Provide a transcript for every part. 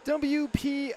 WPIAL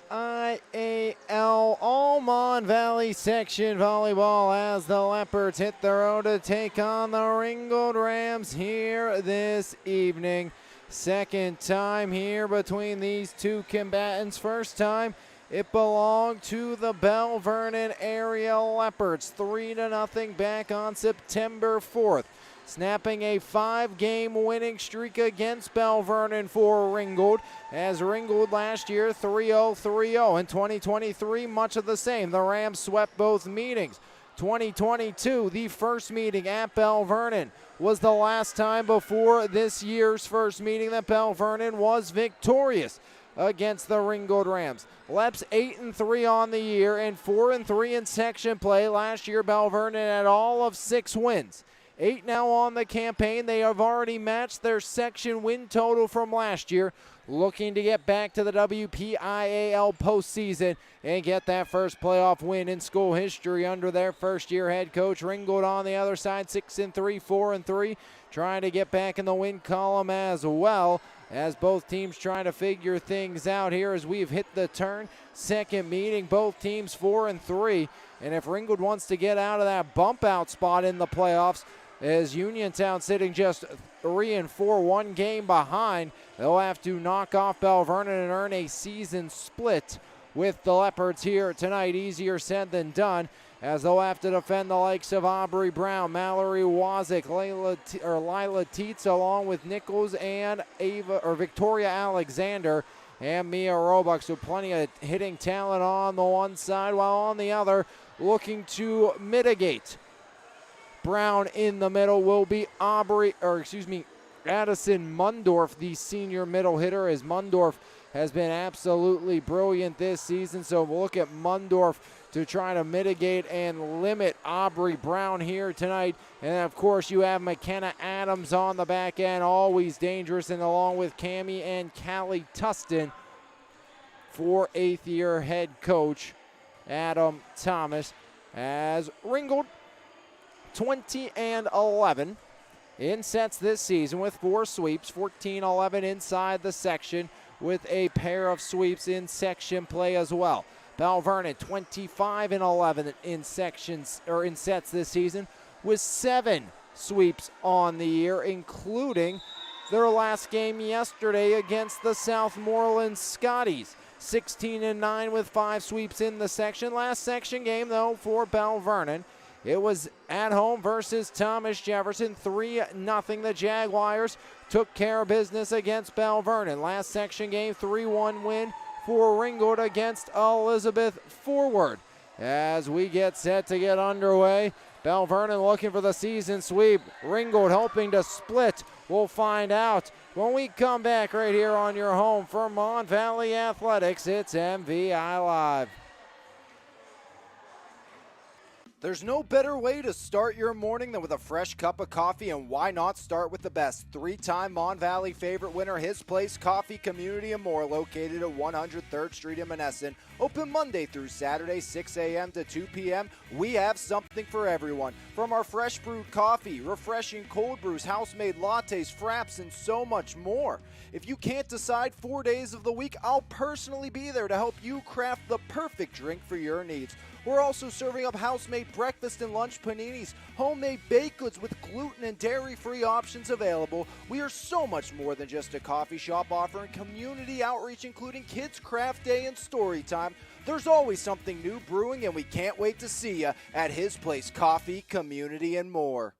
Almond Valley Section Volleyball as the Leopards hit the road to take on the Ringgold Rams here this evening. Second time here between these two combatants. First time it belonged to the Belle Vernon area Leopards. 3-0 back on September 4th. Snapping a 5-game winning streak against Belle Vernon for Ringgold, as Ringgold last year 3-0, 3-0. In 2023, much of the same. The Rams swept both meetings. 2022, the first meeting at Belle Vernon, was the last time before this year's first meeting that Belle Vernon was victorious against the Ringgold Rams. Leps 8-3 on the year and 4-3 in section play. Last year, Belle Vernon had all of 6 wins. 8 now on the campaign. They have already matched their section win total from last year, looking to get back to the WPIAL postseason and get that first playoff win in school history under their first-year head coach. Ringgold on the other side, 6-3, 4-3, trying to get back in the win column as well, as both teams trying to figure things out here as we've hit the turn. Second meeting, both teams 4-3, and if Ringgold wants to get out of that bump-out spot in the playoffs, as Uniontown sitting just 3-4, 1 game behind, they'll have to knock off Belle Vernon and earn a season split with the Leopards here tonight. Easier said than done, as they'll have to defend the likes of Aubrey Brown, Mallory Wazik, Lila Teets, along with Nichols and Victoria Alexander and Mia Roebuck. So plenty of hitting talent on the one side, while on the other, looking to mitigate. Brown in the middle will be Addison Mundorf, the senior middle hitter, as Mundorf has been absolutely brilliant this season. So we'll look at Mundorf to try to mitigate and limit Aubrey Brown here tonight. And of course you have McKenna Adams on the back end, always dangerous, and along with Cammie and Callie Tustin for 8th-year head coach Adam Thomas, as Ringgold 20-11 in sets this season with 4 sweeps, 14-11 inside the section with a pair of sweeps in section play as well. Belle Vernon 25-11 in sets this season with 7 sweeps on the year, including their last game yesterday against the Southmoreland Scotties. 16-9 with 5 sweeps in the section. Last section game though for Belle Vernon, it was at home versus Thomas Jefferson, 3-0. The Jaguars took care of business against Belle Vernon. Last section game, 3-1 win for Ringgold against Elizabeth Forward. As we get set to get underway, Belle Vernon looking for the season sweep. Ringgold hoping to split. We'll find out when we come back right here on your home for Mon Valley Athletics. It's MVI Live. There's no better way to start your morning than with a fresh cup of coffee, and why not start with the best? 3-time Mon Valley favorite winner, His Place Coffee Community and More, located at 103rd Street in Monessen. Open Monday through Saturday, 6 a.m. to 2 p.m. We have something for everyone. From our fresh brewed coffee, refreshing cold brews, house-made lattes, fraps, and so much more. If you can't decide 4 days of the week, I'll personally be there to help you craft the perfect drink for your needs. We're also serving up house-made breakfast and lunch paninis, homemade baked goods with gluten and dairy-free options available. We are so much more than just a coffee shop, offering community outreach, including Kids Craft Day and Story Time. There's always something new brewing, and we can't wait to see you at His Place Coffee, Community, and More.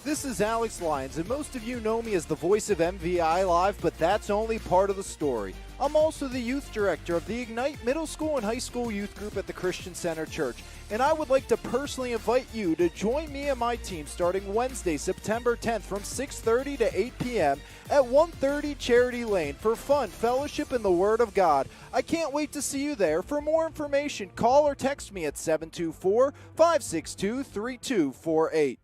This is Alex Lyons, and most of you know me as the voice of MVI Live, but that's only part of the story. I'm also the youth director of the Ignite Middle School and High School Youth Group at the Christian Center Church, and I would like to personally invite you to join me and my team starting Wednesday, September 10th from 6:30 to 8 p.m. at 130 Charity Lane for fun, fellowship, and the Word of God. I can't wait to see you there. For more information, call or text me at 724-562-3248.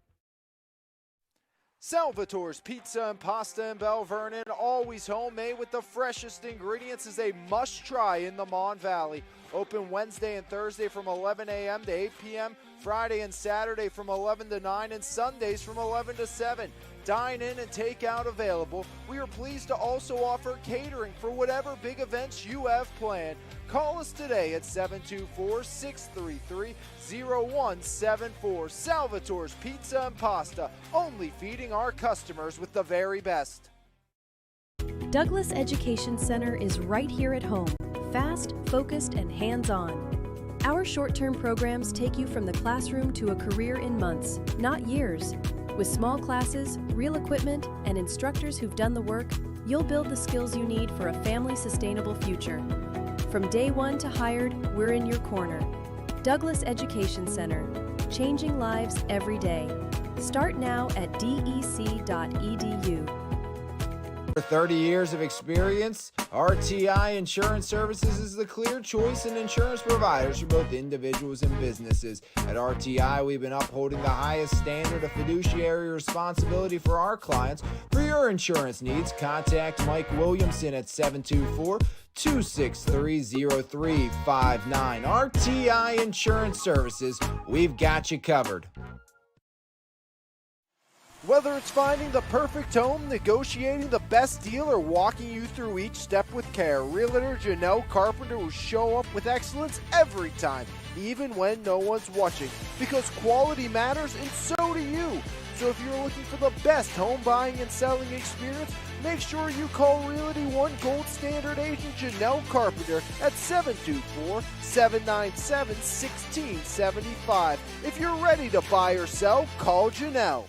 Salvatore's Pizza and Pasta in Belle Vernon, always homemade with the freshest ingredients, is a must-try in the Mon Valley. Open Wednesday and Thursday from 11 a.m. to 8 p.m., Friday and Saturday from 11 to 9, and Sundays from 11 to 7. dine-in and take-out available. We are pleased to also offer catering for whatever big events you have planned. Call us today at 724-633-0174. Salvatore's Pizza and Pasta, only feeding our customers with the very best. Douglas Education Center is right here at home, fast, focused, and hands-on. Our short-term programs take you from the classroom to a career in months, not years. With small classes, real equipment, and instructors who've done the work, you'll build the skills you need for a family-sustainable future. From day one to hired, we're in your corner. Douglas Education Center, changing lives every day. Start now at dec.edu. For 30 years of experience, RTI Insurance Services is the clear choice in insurance providers for both individuals and businesses. At RTI, we've been upholding the highest standard of fiduciary responsibility for our clients. For your insurance needs, contact Mike Williamson at 724-263-0359. RTI Insurance Services, we've got you covered. Whether it's finding the perfect home, negotiating the best deal, or walking you through each step with care, Realtor Janelle Carpenter will show up with excellence every time, even when no one's watching, because quality matters and so do you. So if you're looking for the best home buying and selling experience, make sure you call Realty One Gold Standard agent Janelle Carpenter at 724-797-1675. If you're ready to buy or sell, call Janelle.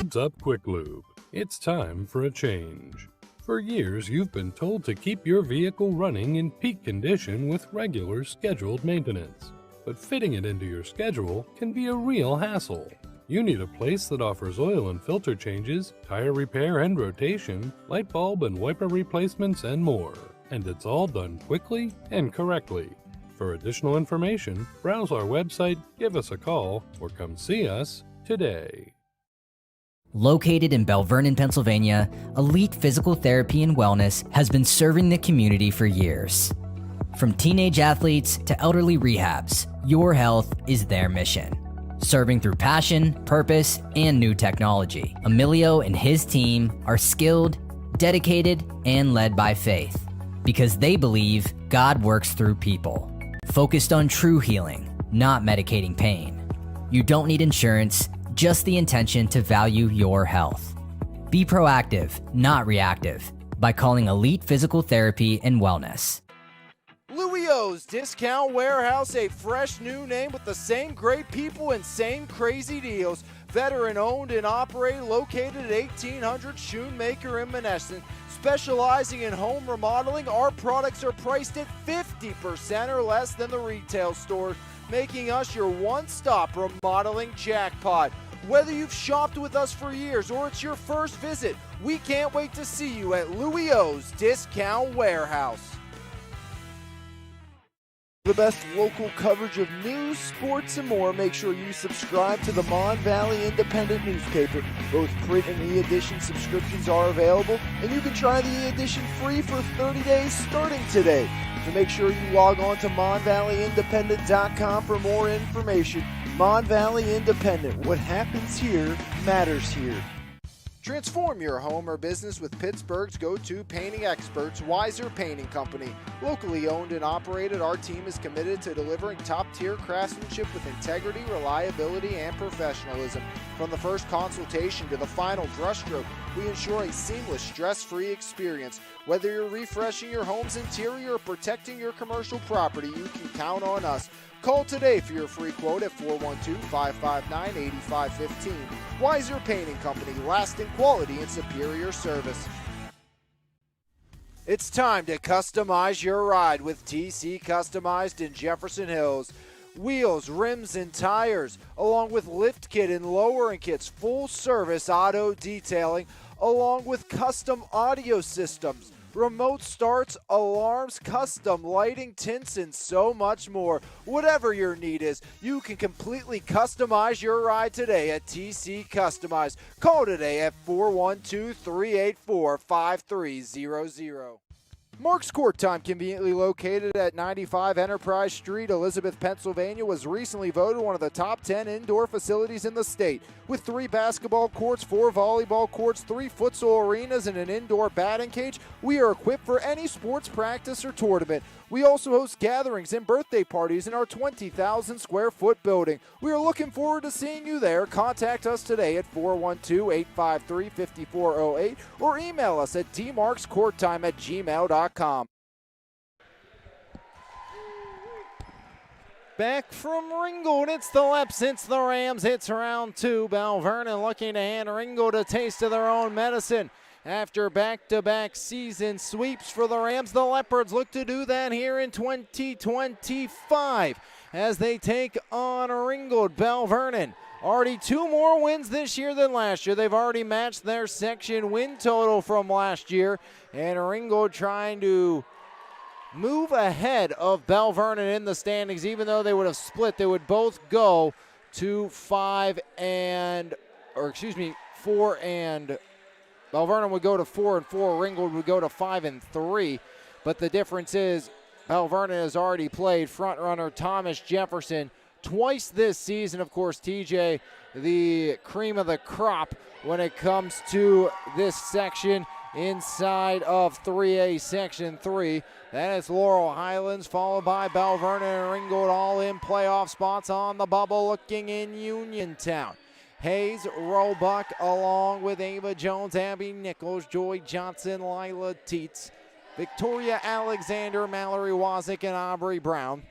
What's up, Quick Lube? It's time for a change. For years, you've been told to keep your vehicle running in peak condition with regular scheduled maintenance. But fitting it into your schedule can be a real hassle. You need a place that offers oil and filter changes, tire repair and rotation, light bulb and wiper replacements, and more. And it's all done quickly and correctly. For additional information, browse our website, give us a call, or come see us today. Located in Vernon, Pennsylvania, Elite Physical Therapy and Wellness has been serving the community for years. From teenage athletes to elderly rehabs, your health is their mission. Serving through passion, purpose, and new technology, Emilio and his team are skilled, dedicated, and led by faith because they believe God works through people. Focused on true healing, not medicating pain. You don't need insurance, just the intention to value your health. Be proactive, not reactive, by calling Elite Physical Therapy and Wellness. Louis O's Discount Warehouse, a fresh new name with the same great people and same crazy deals. Veteran owned and operated, located at 1800 Schoonmaker in Monessen. Specializing in home remodeling, our products are priced at 50% or less than the retail stores, making us your one-stop remodeling jackpot. Whether you've shopped with us for years or it's your first visit, we can't wait to see you at Louis O's Discount Warehouse. The best local coverage of news, sports, and more. Make sure you subscribe to the Mon Valley Independent newspaper. Both print and e-edition subscriptions are available, and you can try the e-edition free for 30 days starting today. So make sure you log on to MonValleyIndependent.com for more information. Mon Valley Independent. What happens here matters here. Transform your home or business with Pittsburgh's go-to painting experts, Weiser Painting Company. Locally owned and operated, our team is committed to delivering top-tier craftsmanship with integrity, reliability, and professionalism. From the first consultation to the final brushstroke, we ensure a seamless, stress-free experience. Whether you're refreshing your home's interior or protecting your commercial property, you can count on us. Call today for your free quote at 412-559-8515. Weiser Painting Company, lasting quality and superior service. It's time to customize your ride with TC Customized in Jefferson Hills. wheels, rims, and tires, along with lift kit and lowering kits, full service auto detailing, along with custom audio systems, remote starts, alarms, custom lighting, tints, and so much more. Whatever your need is, you can completely customize your ride today at TC Customize. Call today at 412-384-5300. Mark's Court Time, conveniently located at 95 Enterprise Street, Elizabeth, Pennsylvania, was recently voted one of the top 10 indoor facilities in the state. With 3 basketball courts, 4 volleyball courts, 3 futsal arenas, and an indoor batting cage, we are equipped for any sports practice or tournament. We also host gatherings and birthday parties in our 20,000 square foot building. We are looking forward to seeing you there. Contact us today at 412-853-5408 or email us at dmarkscourttime@gmail.com. Back from Ringgold, it's the Leps, it's the Rams, it's round 2. Belle Vernon looking to hand Ringgold a taste of their own medicine. After back-to-back season sweeps for the Rams, the Leopards look to do that here in 2025 as they take on Ringgold. Belle Vernon, already 2 more wins this year than last year. They've already matched their section win total from last year, and Ringgold trying to move ahead of Belle Vernon in the standings. Even though they would have split, they would both go to 4 and Belle Vernon would go to 4-4. Ringgold would go to 5-3. But the difference is Belle Vernon has already played front-runner Thomas Jefferson twice this season. Of course, TJ, the cream of the crop when it comes to this section inside of 3A Section 3. Then it's Laurel Highlands, followed by Belle Vernon and Ringgold, all in playoff spots on the bubble, looking in Uniontown. Hayes, Roebuck, along with Ava Jones, Abby Nichols, Joy Johnson, Lila Teets, Victoria Alexander, Mallory Wazik, and Aubrey Brown.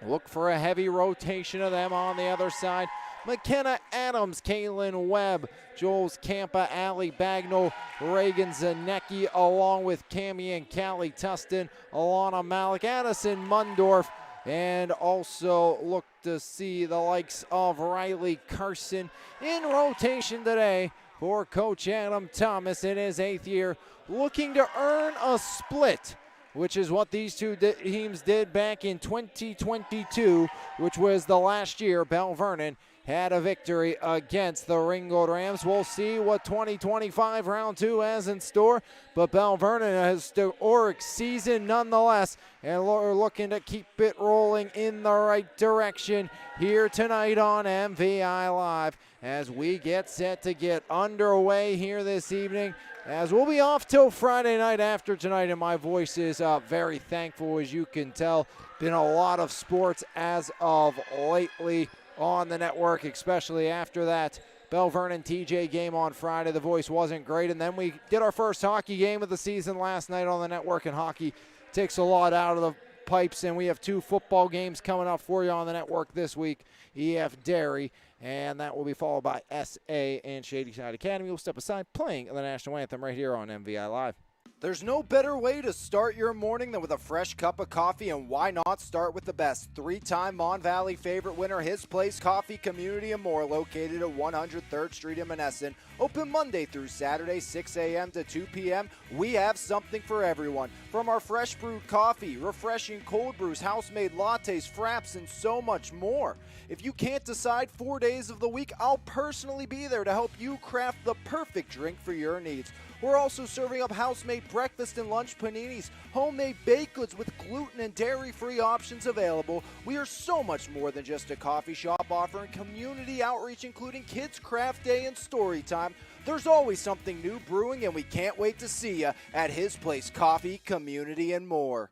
Look for a heavy rotation of them on the other side. McKenna Adams, Kaylin Webb, Jules Campa, Allie Bagnall, Reagan Zanecki, along with Cammie and Callie Tustin, Alana Malik, Addison Mundorf, and also look to see the likes of Riley Carson in rotation today for Coach Adam Thomas in his 8th year, looking to earn a split, which is what these two teams did back in 2022, which was the last year Belle Vernon had a victory against the Ringgold Rams. We'll see what 2025 round 2 has in store, but Belle Vernon has a historic season nonetheless, and we're looking to keep it rolling in the right direction here tonight on MVI Live as we get set to get underway here this evening, as we'll be off till Friday night after tonight, and my voice is very thankful, as you can tell. Been a lot of sports as of lately on the network, especially after that Belle Vernon TJ game on Friday. The voice wasn't great, and then we did our first hockey game of the season last night on the network, and hockey takes a lot out of the pipes, and we have 2 football games coming up for you on the network this week. EF Derry, and that will be followed by SA and Shadyside Academy. We'll step aside playing the national anthem right here on MVI Live. There's no better way to start your morning than with a fresh cup of coffee, and why not start with the best? 3-time Mon Valley favorite winner, His Place Coffee Community and More, located at 103rd Street in Monessen. Open Monday through Saturday, 6 a.m. to 2 p.m. We have something for everyone. From our fresh brewed coffee, refreshing cold brews, house-made lattes, fraps, and so much more. If you can't decide 4 days of the week, I'll personally be there to help you craft the perfect drink for your needs. We're also serving up house-made breakfast and lunch paninis, homemade baked goods with gluten and dairy-free options available. We are so much more than just a coffee shop, offering community outreach, including Kids Craft Day and Story Time. There's always something new brewing, and we can't wait to see you at His Place Coffee, Community, and More.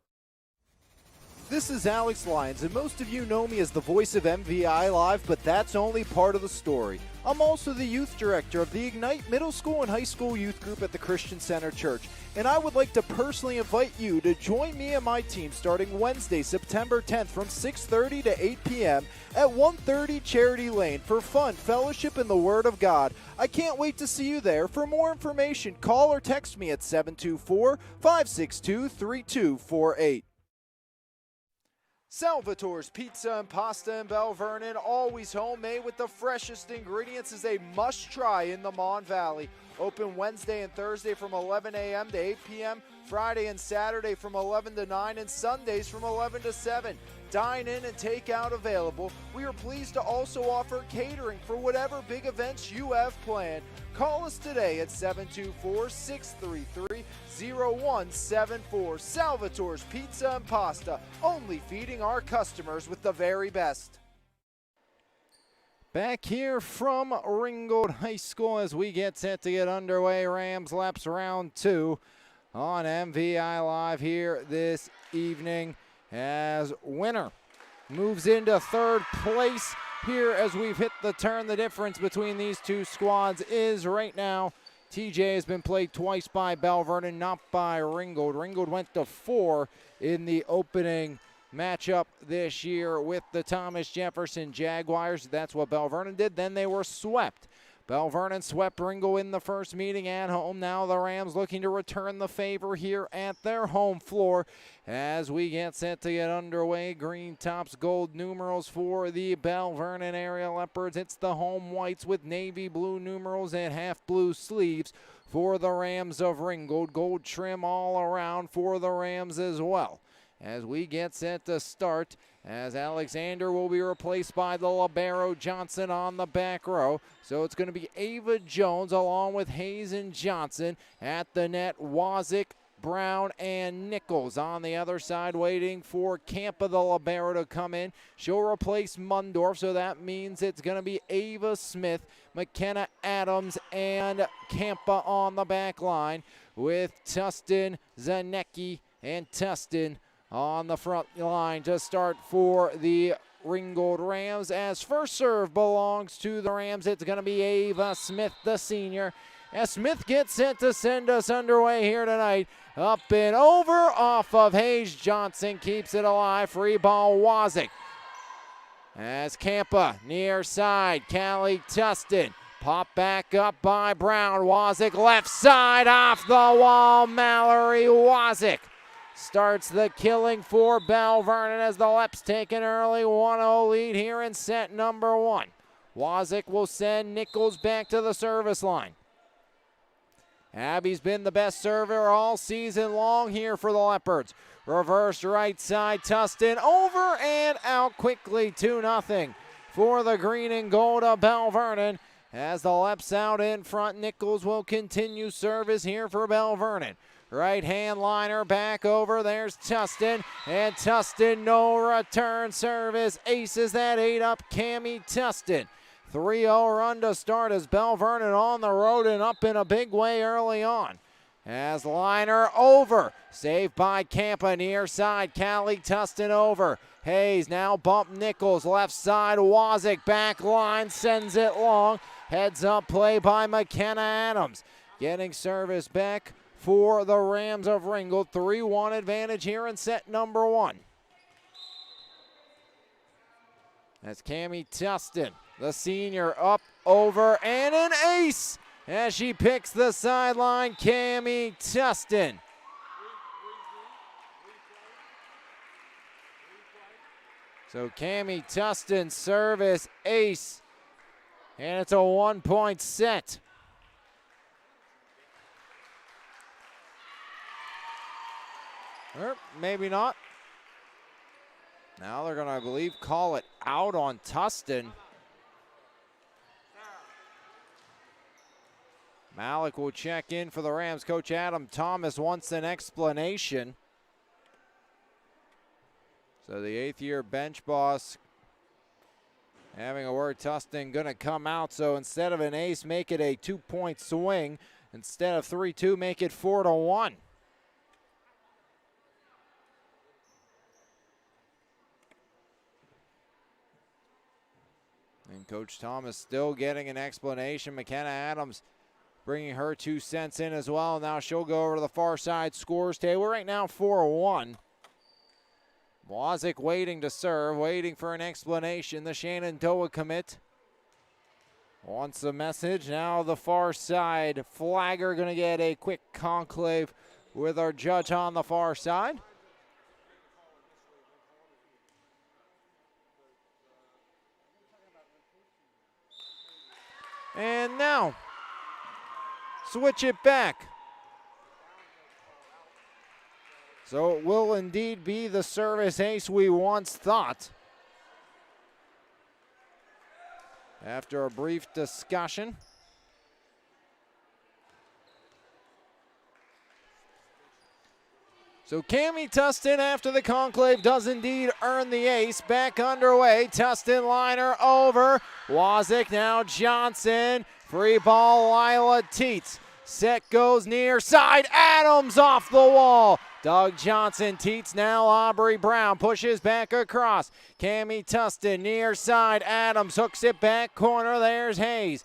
This is Alex Lyons, and most of you know me as the voice of MVI Live, but that's only part of the story. I'm also the youth director of the Ignite Middle School and High School Youth Group at the Christian Center Church, and I would like to personally invite you to join me and my team starting Wednesday, September 10th from 6:30 to 8 p.m. at 130 Charity Lane for fun, fellowship, and the Word of God. I can't wait to see you there. For more information, call or text me at 724-562-3248. Salvatore's Pizza and Pasta in Belle Vernon, always homemade with the freshest ingredients, is a must-try in the Mon Valley. Open Wednesday and Thursday from 11 a.m. to 8 p.m., Friday and Saturday from 11 to 9, and Sundays from 11 to 7. Dine in and take out available. We are pleased to also offer catering for whatever big events you have planned. Call us today at 724-633-0174. Salvatore's Pizza and Pasta, only feeding our customers with the very best. Back here from Ringgold High School as we get set to get underway. Rams Laps round 2 on MVI Live here this evening, as winner moves into third place here as we've hit the turn. The difference between these two squads is right now TJ has been played twice by Belle Vernon, not by Ringgold. Ringgold went to 4 in the opening matchup this year with the Thomas Jefferson Jaguars. That's what Belle Vernon did. Then they were swept. Belle Vernon swept Ringgold in the first meeting at home. Now the Rams looking to return the favor here at their home floor as we get set to get underway. Green tops, gold numerals for the Belle Vernon area Leopards. It's the home whites with navy blue numerals and half blue sleeves for the Rams of Ringgold. Gold trim all around for the Rams as well. As we get set to start, as Alexander will be replaced by the libero Johnson on the back row. So it's going to be Ava Jones along with Hayes and Johnson at the net. Wazik, Brown, and Nichols on the other side waiting for Campa, the libero, to come in. She'll replace Mundorf, so that means it's going to be Ava Smith, McKenna Adams, and Campa on the back line with Tustin, Zanecki, and Tustin on the front line to start for the Ringgold Rams. As first serve belongs to the Rams, it's going to be Ava Smith, the senior. As Smith gets set to send us underway here tonight. Up and over off of Hayes. Johnson keeps it alive. Free ball, Wazik. As Campa near side, Callie Tustin. Pop back up by Brown. Wazik left side off the wall. Mallory Wazik starts the killing for Belle Vernon as the Leps take an early 1-0 lead here in set number 1. Wazik will send Nichols back to the service line. Abby's been the best server all season long here for the Leopards. Reverse right side, Tustin over and out quickly, 2-0 for the green and gold of Belle Vernon. As the Leps out in front, Nichols will continue service here for Belle Vernon. Right hand liner back over. There's Tustin. And Tustin, no return service. Aces that 8 up. Cammie Tustin. 3-0 run to start as Belle Vernon on the road and up in a big way early on. As liner over. Saved by Campa near side. Callie Tustin over. Hayes now bump Nichols. Left side. Wazik back line. Sends it long. Heads up play by McKenna Adams. Getting service back for the Rams of Ringgold. 3-1 advantage here in set number 1. That's Cammie Tustin, the senior, up, over, and an ace as she picks the sideline. Cammie Tustin. So Cammie Tustin service ace, and it's a 1-point set. Or maybe not. Now they're going to, I believe, call it out on Tustin. Malik will check in for the Rams. Coach Adam Thomas wants an explanation. So the 8th-year bench boss having a word. Tustin going to come out. So instead of an ace, make it a 2-point swing. Instead of 3-2, make it 4-1. And Coach Thomas still getting an explanation. McKenna Adams bringing her 2 cents in as well. Now she'll go over to the far side scores table. Right now 4-1. Wazik waiting to serve, waiting for an explanation. The Shenandoah commit wants a message. Now the far side flagger going to get a quick conclave with our judge on the far side. And now, switch it back. So it will indeed be the service ace we once thought. After a brief discussion. So Cammie Tustin, after the conclave, does indeed earn the ace. Back underway, Tustin liner over. Wazik now Johnson. Free ball, Lila Teets. Set goes near side, Adams off the wall. Doug Johnson, Teets now Aubrey Brown, pushes back across. Cammie Tustin near side, Adams hooks it back corner, there's Hayes.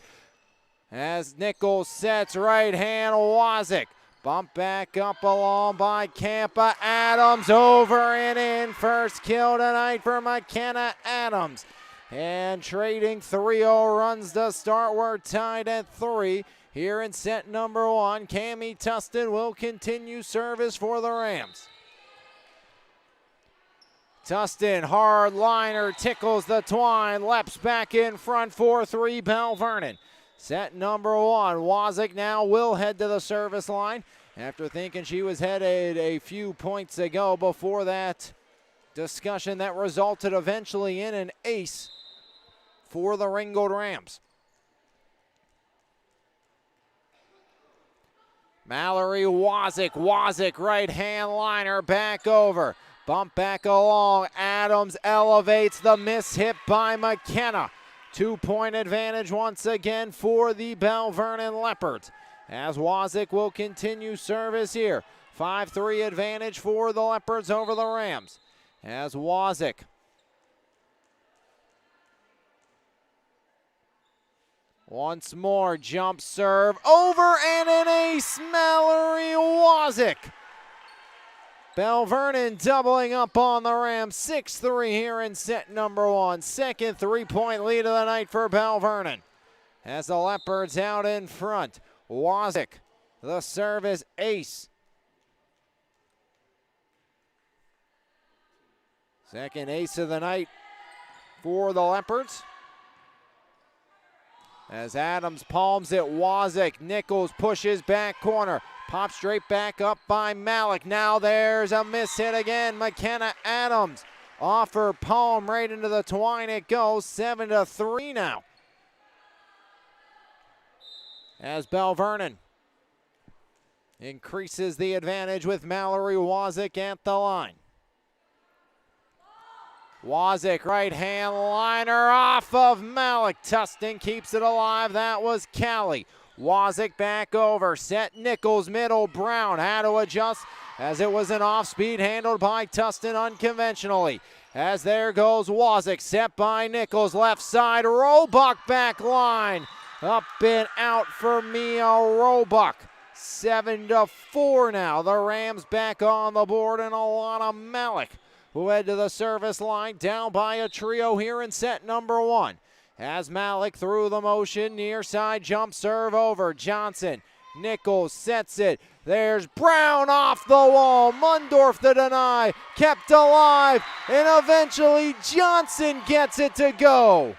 As Nichols sets right hand, Wazik. Bump back up along by Campa. Adams over and in. First kill tonight for McKenna Adams. And trading 3-0 runs to start. We're tied at 3 here in set number 1. Cammie Tustin will continue service for the Rams. Tustin, hard liner, tickles the twine. Leps back in front for 3, Belle Vernon. Set number 1, Wazik now will head to the service line after thinking she was headed a few points ago before that discussion that resulted eventually in an ace for the Ringgold Rams. Mallory Wazik right hand liner back over. Bump back along, Adams elevates the miss hit by McKenna. 2-point advantage once again for the Belle Vernon Leopards. As Wazik will continue service here. 5-3 advantage for the Leopards over the Rams. As Wazik once more, jump serve over and an ace, Mallory Wazik. Belle Vernon doubling up on the Rams, 6-3 here in set number 1. Second 3-point lead of the night for Belle Vernon. As the Leopards out in front, Wazik, the service ace. Second ace of the night for the Leopards. As Adams palms it, Wazik, Nichols pushes back corner. Pops straight back up by Malik. Now there's a miss hit again. McKenna Adams off her palm right into the twine. It goes 7-3 now. As Belle Vernon increases the advantage with Mallory Wazik at the line. Wazik right hand liner off of Malik. Tustin keeps it alive. That was Callie. Wazik back over. Set Nichols middle. Brown had to adjust as it was an off speed handled by Tustin unconventionally. As there goes Wazik. Set by Nichols. Left side. Roebuck back line. Up and out for Mia Roebuck. 7-4 now. The Rams back on the board and Alana Malik, who head to the service line, down by a trio here in set number 1. As Malik through the motion, near side jump serve over. Johnson, Nichols sets it. There's Brown off the wall. Mundorf the deny, kept alive, and eventually Johnson gets it to go.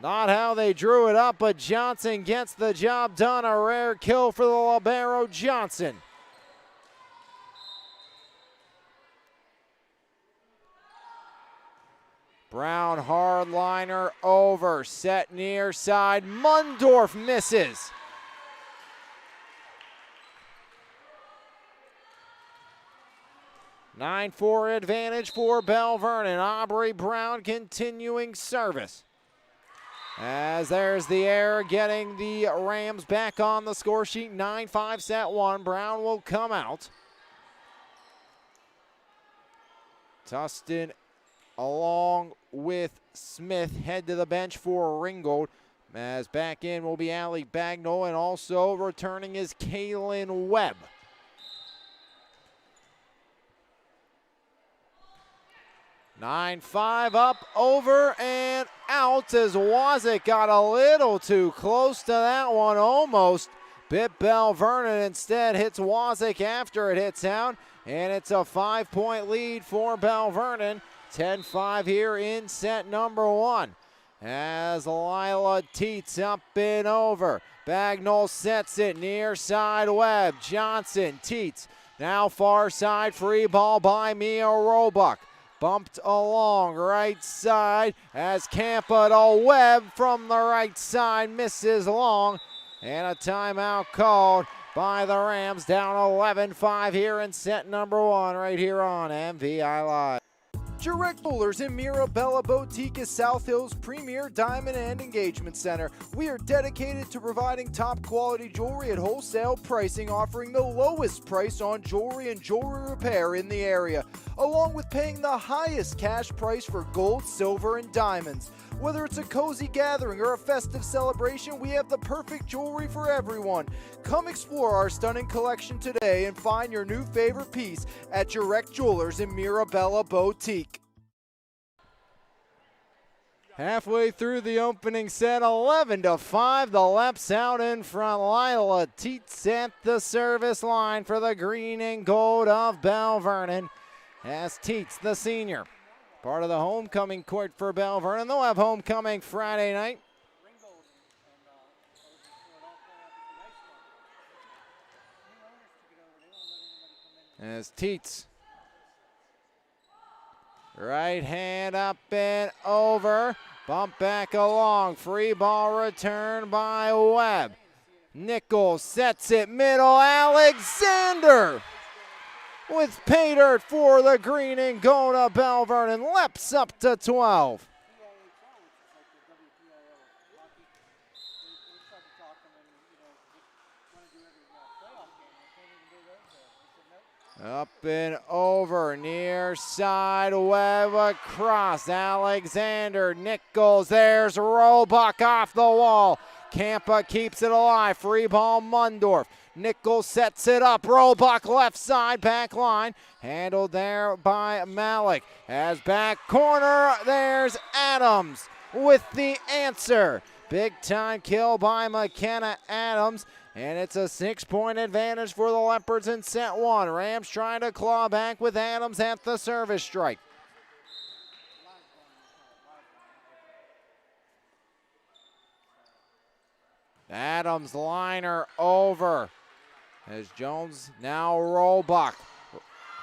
Not how they drew it up, but Johnson gets the job done. A rare kill for the libero Johnson. Brown hardliner over, set near side. Mundorf misses. – 9-4 advantage for Belle Vernon. Aubrey Brown continuing service. As there's the error, getting the Rams back on the score sheet. 9-5 set 1. Brown will come out. Tustin along with Smith head to the bench for Ringgold. As back in will be Allie Bagnall, and also returning is Kaylin Webb. (9-5) up, over, and out as Wazik got a little too close to that one. Almost bit Belle Vernon. Instead hits Wazik after it hits out, and it's a 5-point lead for Belle Vernon. 10-5 here in set number 1. as Lila Teets up and over. Bagnall sets it near side Webb. Johnson, Teets, now far side, free ball by Mia Roebuck. Bumped along right side as Campa to Webb from the right side, misses long, and a timeout called by the Rams, down 11-5 here in set number 1 right here on MVI Live. Direct Jewelers in Mirabella Boutique is South Hill's premier diamond and engagement center. We are dedicated to providing top quality jewelry at wholesale pricing, offering the lowest price on jewelry and jewelry repair in the area, along with paying the highest cash price for gold, silver, and diamonds. Whether it's a cozy gathering or a festive celebration, we have the perfect jewelry for everyone. Come explore our stunning collection today and find your new favorite piece at Direct Jewelers in Mirabella Boutique. Halfway through the opening set, 11-5, the Leps out in front. Lila Teets at the service line for the green and gold of Belle Vernon. As Teets, the senior, part of the homecoming court for Belle Vernon. They'll have homecoming Friday night. As Teets, right hand up and over, bump back along, free ball return by Webb. Nichols sets it middle, Alexander with pay dirt for the green and gold of Belle Vernon. Leps up to 12. Up and over, near side, Webb across, Alexander, Nichols, there's Roebuck off the wall. Campa keeps it alive, free ball Mundorf. Nichols sets it up, Roebuck left side, back line, handled there by Malik. As back corner, there's Adams with the answer. Big time kill by McKenna Adams, and it's a 6-point advantage for the Leopards in set 1. Rams trying to claw back with Adams at the service strike. Adams liner over as Jones now Roebuck.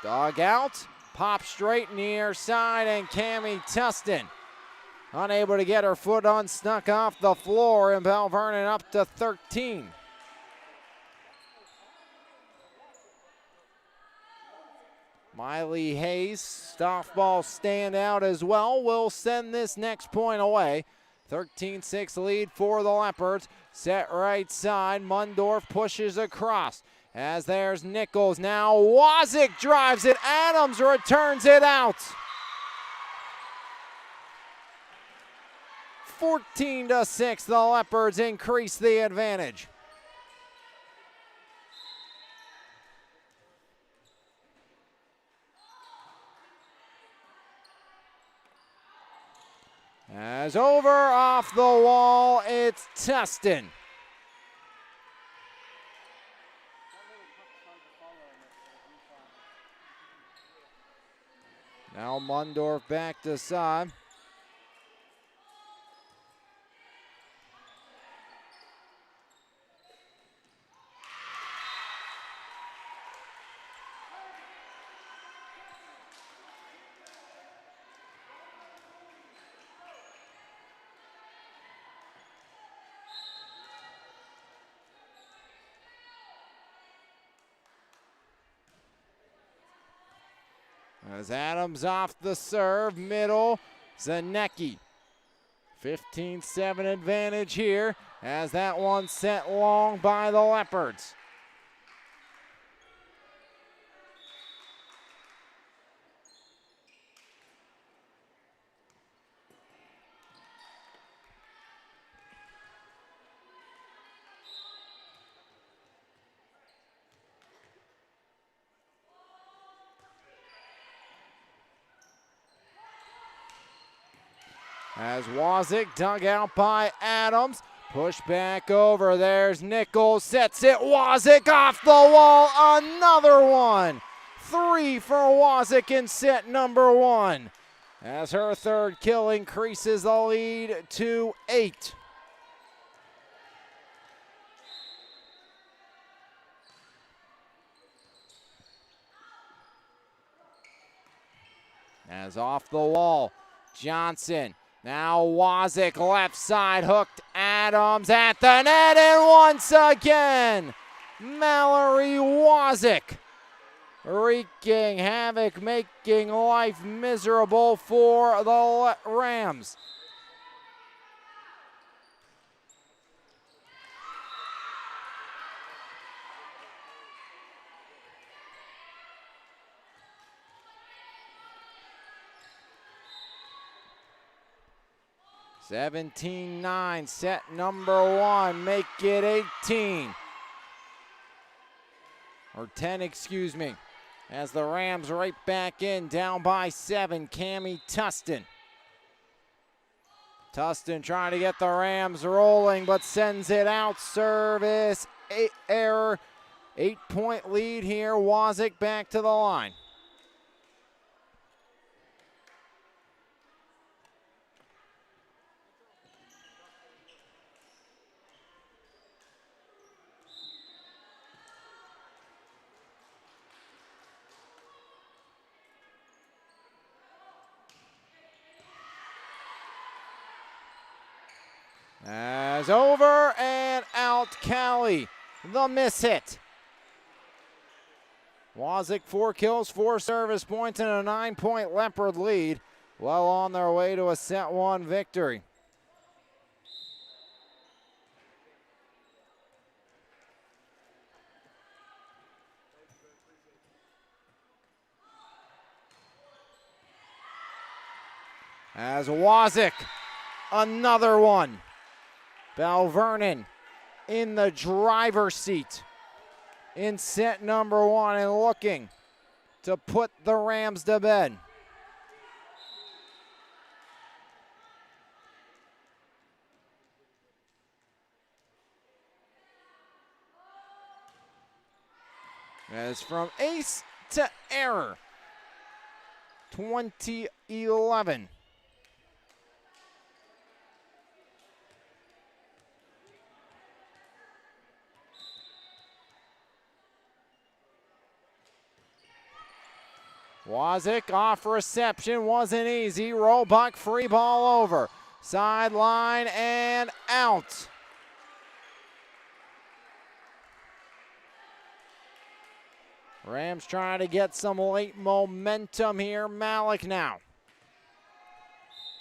Dug out, pop straight near side, and Cammie Tustin unable to get her foot unstuck off the floor, and Belle Vernon up to 13. Miley Hayes, softball standout as well, will send this next point away. 13-6 lead for the Leopards. Set right side, Mundorf pushes across. As there's Nichols, now Wazik drives it, Adams returns it out. 14-6, the Leopards increase the advantage. As over off the wall, it's Tustin. Now Mundorf back to side. As Adams off the serve, middle, Zanecki. 15-7 advantage here as that one set long by the Leopards. As Wazik dug out by Adams. Push back over. There's Nichols. Sets it. Wazik off the wall. Another one. 3 for Wazik in set number 1. as her third kill increases the lead to 8. As off the wall, Johnson. Now Wazik left side hooked. Adams at the net, and once again, Mallory Wazik wreaking havoc, making life miserable for the Rams. (17-9), set number 1, make it 18. Or 10, excuse me. As the Rams right back in, down by 7, Cammie Tustin. Tustin trying to get the Rams rolling, but sends it out. Service, error. 8-point lead here. Wazik back to the line. As over and out, Callie, the miss hit. Wazik 4 kills, 4 service points, and a 9-point Leopard lead. Well on their way to a set 1 victory. As Wazik, another one. Belle Vernon in the driver's seat in set number 1 and looking to put the Rams to bed. As from ace to error, 2011. Wazik off reception, wasn't easy. Roebuck free ball over. Sideline and out. Rams trying to get some late momentum here. Malik now.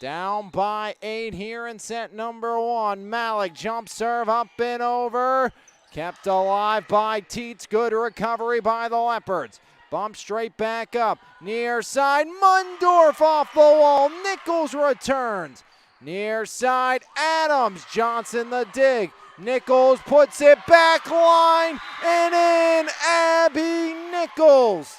Down by 8 here in set number 1. Malik jump serve up and over. Kept alive by Teets. Good recovery by the Leopards. Bump straight back up. Near side, Mundorf off the wall. Nichols returns. Near side, Adams. Johnson the dig. Nichols puts it back line and in. Abby Nichols.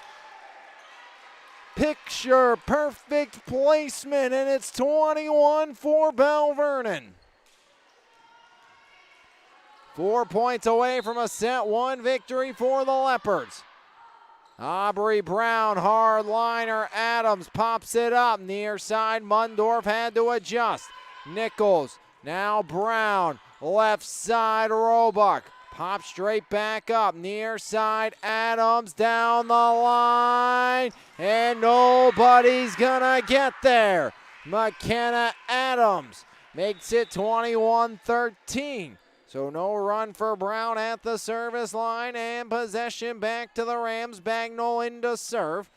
Picture perfect placement, and it's 21 for Belle Vernon. 4 points away from a set 1 victory for the Leopards. Aubrey Brown, hard liner. Adams pops it up. Near side, Mundorf had to adjust. Nichols, now Brown. Left side, Roebuck. Pop straight back up. Near side, Adams down the line. And nobody's gonna get there. McKenna Adams makes it 21-13. So no run for Brown at the service line, and possession back to the Rams. Bagnall in to serve.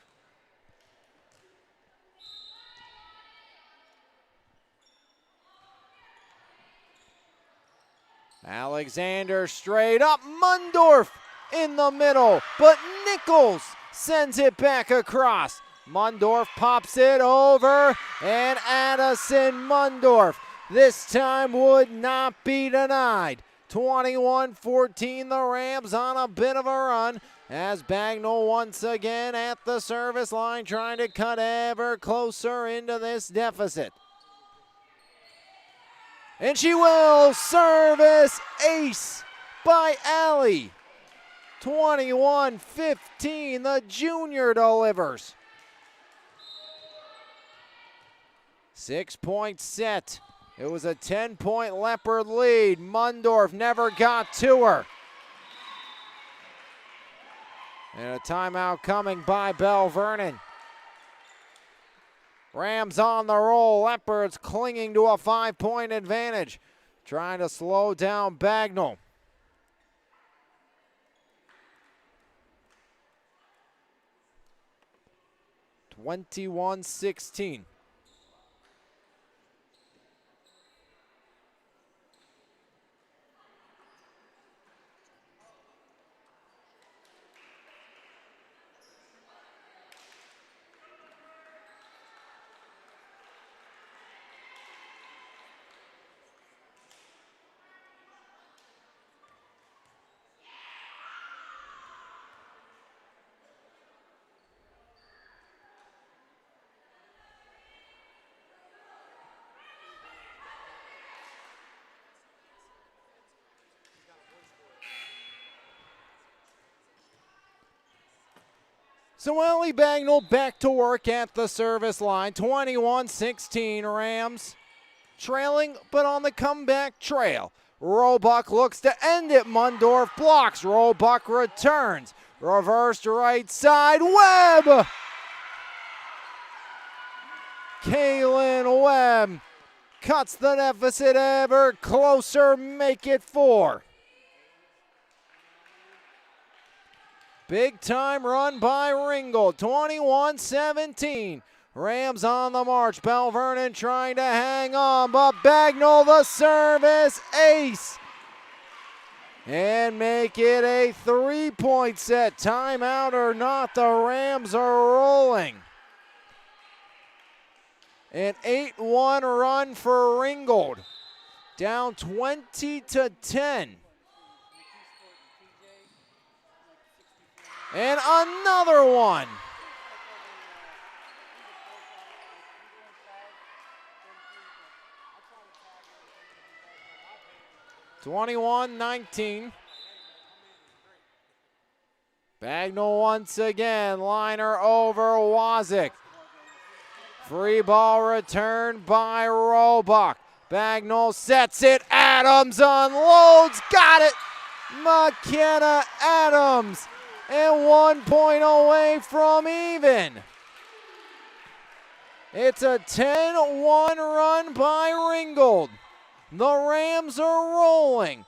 Alexander straight up. Mundorf in the middle, but Nichols sends it back across. Mundorf pops it over, and Addison Mundorf this time would not be denied. 21-14, the Rams on a bit of a run as Bagnall once again at the service line trying to cut ever closer into this deficit. And she will. Service ace by Allie. 21-15, the junior delivers. 6-point set. It was a 10-point Leopard lead. Mundorf never got to her. And a timeout coming by Belle Vernon. Rams on the roll. Leopards clinging to a 5-point advantage. Trying to slow down Bagnall. (21-16). So Ellie Bagnall back to work at the service line. 21-16 Rams. Trailing, but on the comeback trail. Roebuck looks to end it. Mundorf blocks. Roebuck returns. Reversed right side. Webb! Kaylin Webb cuts the deficit ever closer. Make it 4. Big time run by Ringgold, 21-17. Rams on the march. Belle Vernon trying to hang on, but Bagnall the service ace. And make it a 3-point set. Timeout or not, the Rams are rolling. An 8-1 run for Ringgold. Down 20-10. And another one. (21-19). Bagnall once again. Liner over Wazik. Free ball returned by Roebuck. Bagnall sets it. Adams unloads. Got it. McKenna Adams. And 1 point away from even. It's a 10-1 run by Ringgold. The Rams are rolling.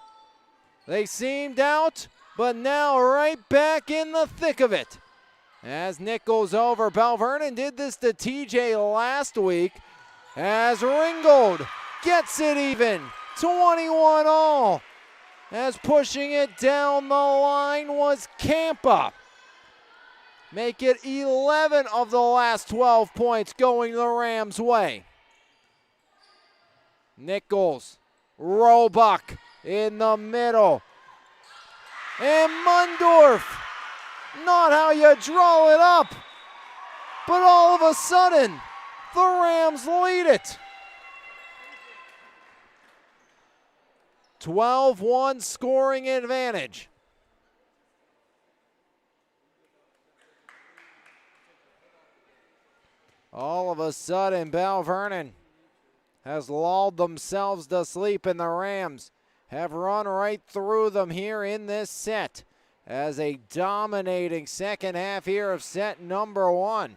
They seemed out, but now right back in the thick of it. As Nichols over, Belle Vernon did this to TJ last week. As Ringgold gets it even, 21 all. As pushing it down the line was Campa. Make it 11 of the last 12 points going the Rams' way. Nichols, Roebuck in the middle. And Mundorf, not how you draw it up. But all of a sudden, the Rams lead it. 12-1 scoring advantage. All of a sudden, Belle Vernon has lulled themselves to sleep, and the Rams have run right through them here in this set as a dominating second half here of set number 1.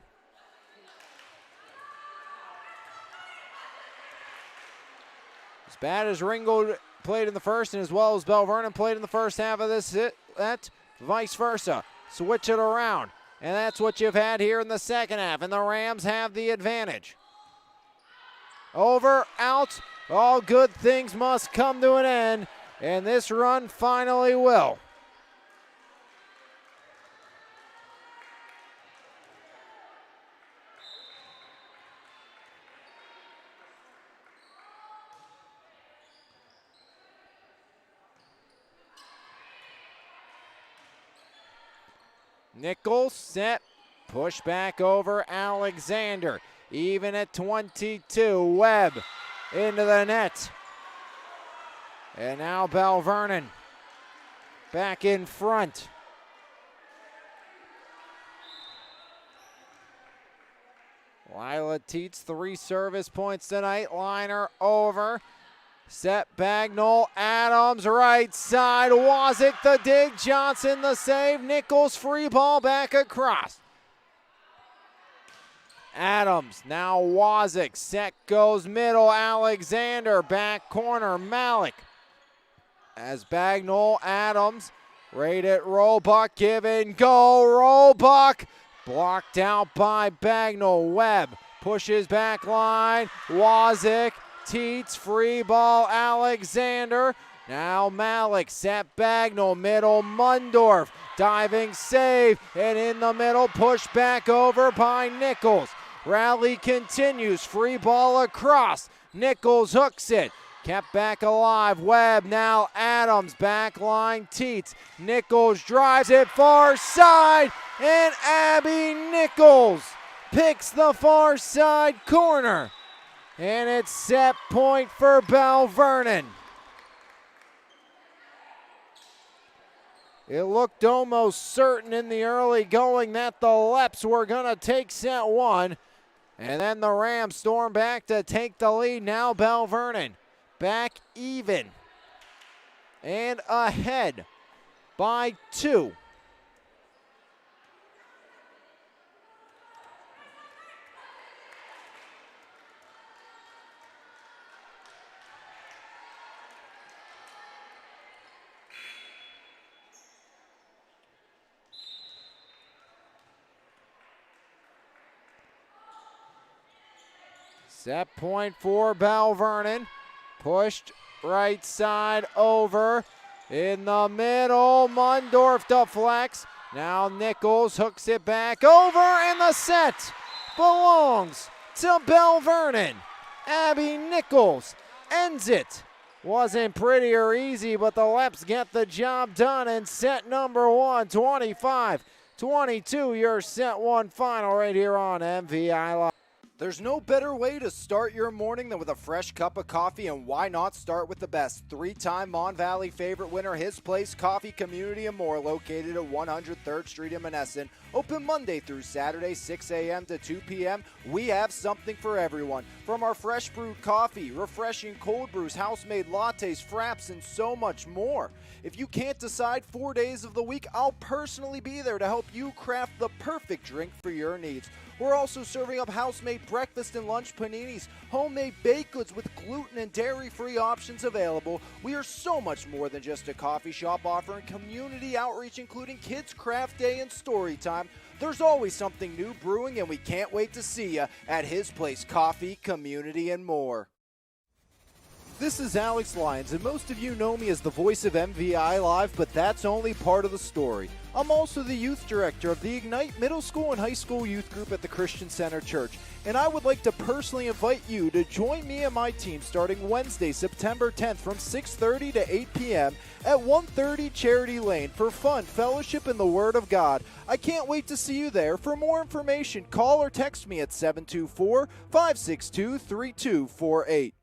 As bad as Ringgold played in the first and as well as Belle Vernon played in the first half of this set, vice versa. Switch it around, and that's what you've had here in the second half, and the Rams have the advantage. Over, out, all good things must come to an end, and this run finally will. Nichols set, push back over Alexander. Even at 22, Webb into the net. And now Belle Vernon back in front. Lila Teets, 3 service points tonight. Liner over. Set Bagnall, Adams, right side. Wazik the dig, Johnson the save. Nichols free ball back across. Adams, now Wazik. Set goes middle, Alexander. Back corner, Malik. As Bagnall, Adams. Right at Roebuck, give and go. Roebuck blocked out by Bagnall. Webb pushes back line. Wazik, Teets, free ball, Alexander. Now Malik, set Bagnall, middle, Mundorf. Diving save, and in the middle, push back over by Nichols. Rally continues, free ball across. Nichols hooks it. Kept back alive, Webb, now Adams, back line, Teets. Nichols drives it far side, and Abby Nichols picks the far side corner. And it's set point for Belle Vernon. It looked almost certain in the early going that the Leps were gonna take set 1. And then the Rams storm back to take the lead. Now Belle Vernon back even and ahead by 2. Set point for Belle Vernon. Pushed right side over. In the middle, Mundorf deflects. Now Nichols hooks it back over, and the set belongs to Belle Vernon. Abby Nichols ends it. Wasn't pretty or easy, but the Leps get the job done in set number 1, 25-22, your set 1 final right here on MVI Live. There's no better way to start your morning than with a fresh cup of coffee, and why not start with the best? 3-time Mon Valley favorite winner, His Place Coffee Community and More, located at 103rd Street in Monessen. Open Monday through Saturday, 6 a.m. to 2 p.m. We have something for everyone. From our fresh brewed coffee, refreshing cold brews, house-made lattes, fraps, and so much more. If you can't decide 4 days of the week, I'll personally be there to help you craft the perfect drink for your needs. We're also serving up house-made breakfast and lunch paninis, homemade baked goods with gluten and dairy-free options available. We are so much more than just a coffee shop, offering community outreach, including Kids Craft Day and Story Time. There's always something new brewing, and we can't wait to see you at His Place Coffee, Community, and More. This is Alex Lyons, and most of you know me as the voice of MVI Live, but that's only part of the story. I'm also the youth director of the Ignite Middle School and High School Youth Group at the Christian Center Church, and I would like to personally invite you to join me and my team starting Wednesday, September 10th from 6:30 to 8 p.m. at 130 Charity Lane for fun, fellowship, and the Word of God. I can't wait to see you there. For more information, call or text me at 724-562-3248.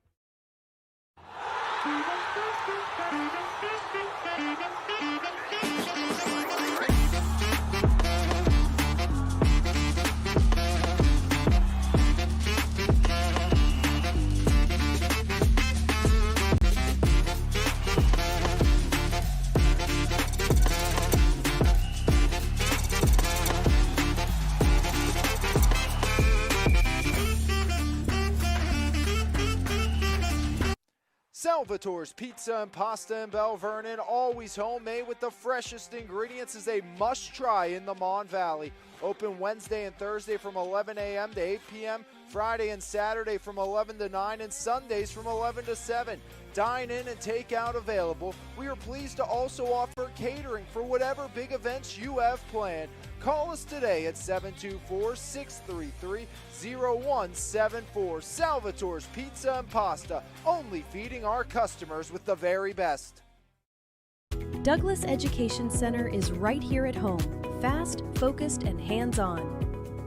Salvatore's Pizza and Pasta in Belle Vernon, always homemade with the freshest ingredients, is a must-try in the Mon Valley. Open Wednesday and Thursday from 11 a.m. to 8 p.m., Friday and Saturday from 11 to 9, and Sundays from 11 to 7. Dine in and take out available. We are pleased to also offer catering for whatever big events you have planned. Call us today at 724-633-0174. Salvatore's Pizza and Pasta, only feeding our customers with the very best. Douglas Education Center is right here at home, fast, focused, and hands-on.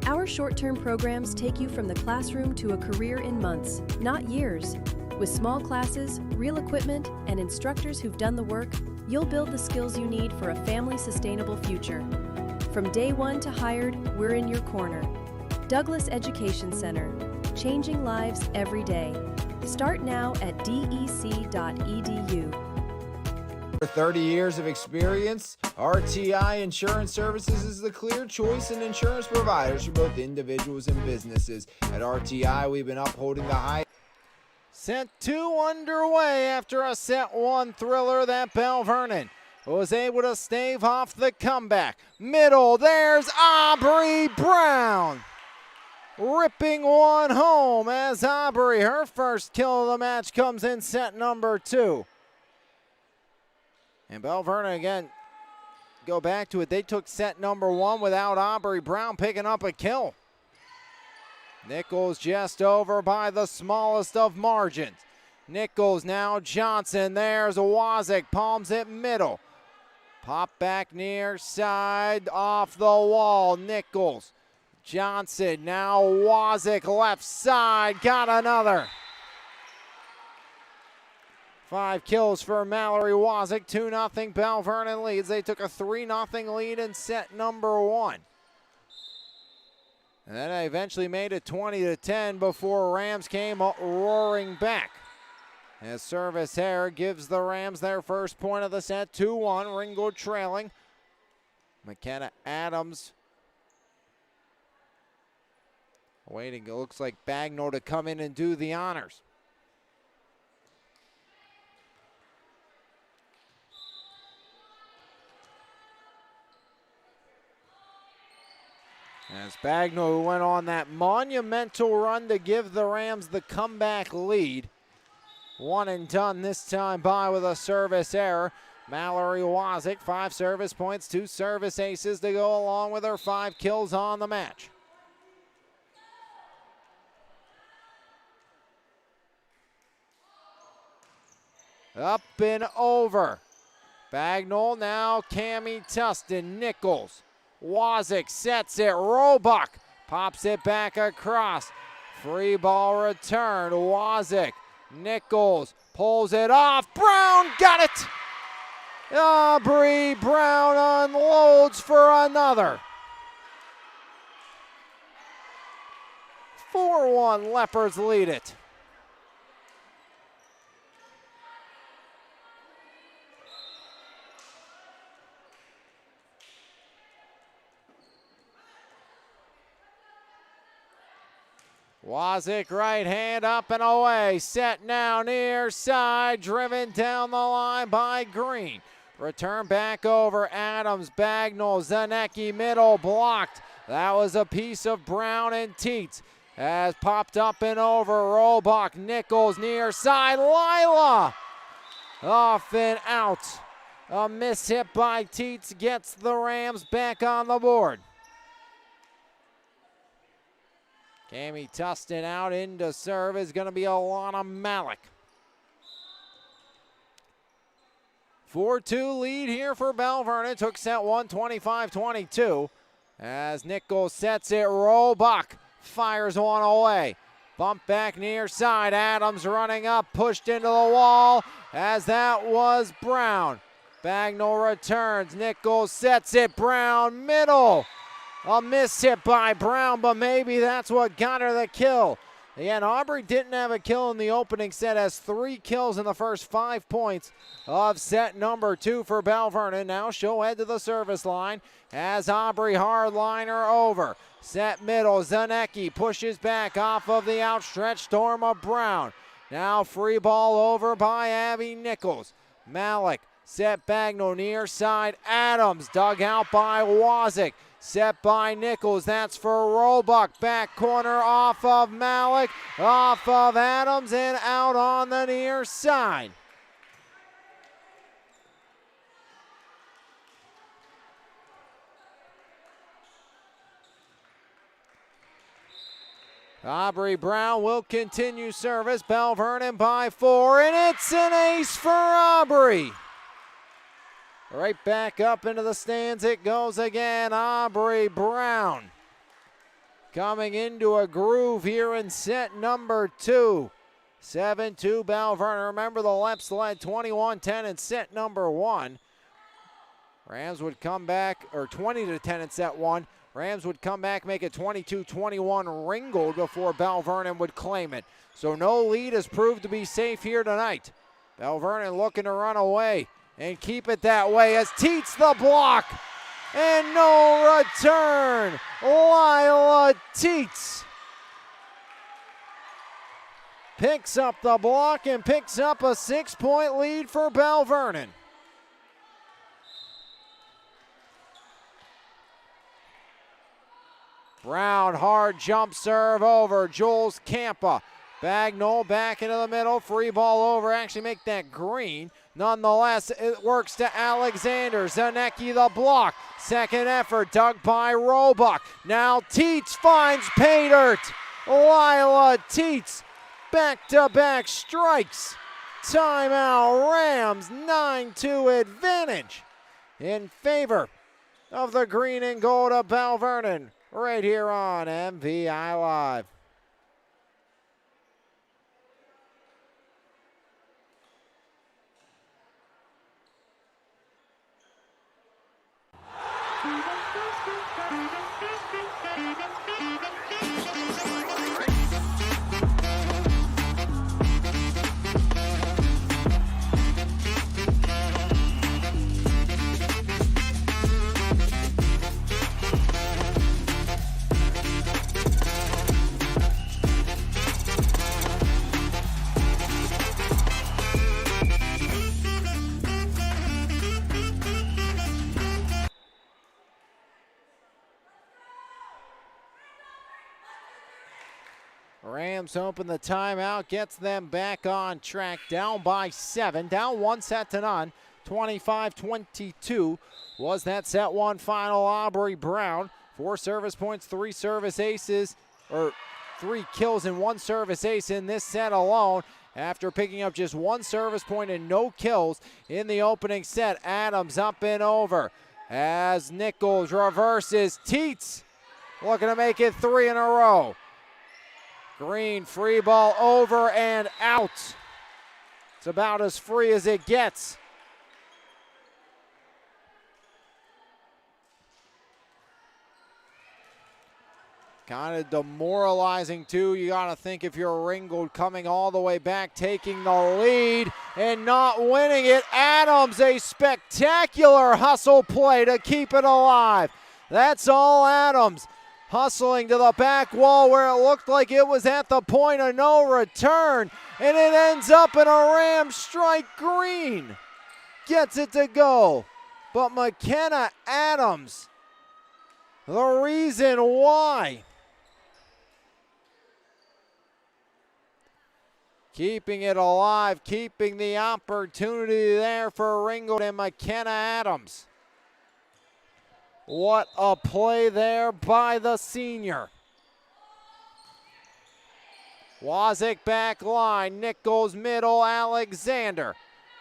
Our short-term programs take you from the classroom to a career in months, not years. With small classes, real equipment, and instructors who've done the work, you'll build the skills you need for a family-sustainable future. From day one to hired, we're in your corner. Douglas Education Center, changing lives every day. Start now at dec.edu. For 30 years of experience, RTI Insurance Services is the clear choice in insurance providers for both individuals and businesses. At RTI, we've been upholding the high. Set 2 underway after a set 1 thriller that Belle Vernon was able to stave off the comeback. Middle, there's Aubrey Brown. Ripping one home as Aubrey, her first kill of the match, comes in set number 2. And Belle Vernon again, go back to it. They took set number 1 without Aubrey Brown picking up a kill. Nichols just over by the smallest of margins. Nichols now Johnson. There's Wazik, palms it middle. Pop back near side, off the wall. Nichols, Johnson, now Wazik left side, got another. 5 kills for Mallory Wazik, 2-0 Belle Vernon leads. They took a 3-0 lead in set number 1. And then they eventually made it 20-10 before Rams came roaring back. As service error gives the Rams their first point of the set, 2-1, Ringgold trailing. McKenna Adams waiting, it looks like Bagnall to come in and do the honors. As Bagnall, who went on that monumental run to give the Rams the comeback lead. 1 and done this time by with a service error. Mallory Wazik, 5 service points, 2 service aces to go along with her 5 kills on the match. Up and over. Bagnall now Cammie Tustin, Nichols. Wazik sets it, Roebuck pops it back across. Free ball returned, Wazik. Nichols pulls it off, Brown got it! Aubrey Brown unloads for another. 4-1, Leopards lead it. Wazik right hand up and away. Set now near side. Driven down the line by Green. Return back over Adams. Bagnall. Zanecki middle blocked. That was a piece of Brown and Teets. Has popped up and over. Roebuck. Nichols near side. Lila off and out. A miss hit by Teets gets the Rams back on the board. Cammie Tustin out into serve is going to be Alana Malik. 4-2 lead here for Belle Vernon. Took set 1, 25-22. As Nichols sets it, Roebuck fires one away. Bump back near side. Adams running up, pushed into the wall as that was Brown. Bagnall returns. Nichols sets it. Brown middle. A miss hit by Brown, but maybe that's what got her the kill. Again, Aubrey didn't have a kill in the opening set, has 3 kills in the first 5 points of set number 2 for Belle Vernon. Now she'll head to the service line as Aubrey hardliner over. Set middle, Zanecki pushes back off of the outstretched arm of Brown. Now free ball over by Abby Nichols. Malik, set Bagnall near side. Adams dug out by Wazik. Set by Nichols, that's for Roebuck. Back corner off of Malik, off of Adams, and out on the near side. Aubrey Brown will continue service. Belle Vernon by 4, and it's an ace for Aubrey. Right back up into the stands it goes again. Aubrey Brown coming into a groove here in set number 2. 7-2 Belle Vernon. Remember the Leps led 21-10 in set number 1. Rams would come back, or 20-10 in set 1. Rams would come back, make it 22-21 Ringgold before Belle Vernon would claim it. So no lead has proved to be safe here tonight. Belle Vernon looking to run away and keep it that way as Teets the block. And no return. Lila Teets picks up the block and picks up a 6-point lead for Belle Vernon. Brown, hard jump serve over. Jules Campa. Bagnall back into the middle. Free ball over. Actually make that green. Nonetheless, it works to Alexander. Zanecki the block. Second effort dug by Roebuck. Now Teets finds pay dirt. Lila Teets back-to-back strikes. Timeout Rams. 9-2 advantage in favor of the green and gold of Belle Vernon. Right here on MVI Live. Rams open the timeout, gets them back on track, down by 7, down 1-0. 25-22 was that set one final. Aubrey Brown, 4 service points, 3 service aces, or 3 kills and 1 service ace in this set alone. After picking up just 1 service point and no kills in the opening set. Adams up and over as Nichols reverses. Teets looking to make it 3 in a row. Green, free ball over and out. It's about as free as it gets. Kind of demoralizing too. You got to think if you're Ringgold coming all the way back, taking the lead and not winning it. Adams, a spectacular hustle play to keep it alive. That's all Adams. Hustling to the back wall where it looked like it was at the point of no return. And it ends up in a Ram strike. Green gets it to go. But McKenna Adams, the reason why. Keeping it alive, keeping the opportunity there for Ringgold and McKenna Adams. What a play there by the senior. Wazik back line, Nichols middle, Alexander.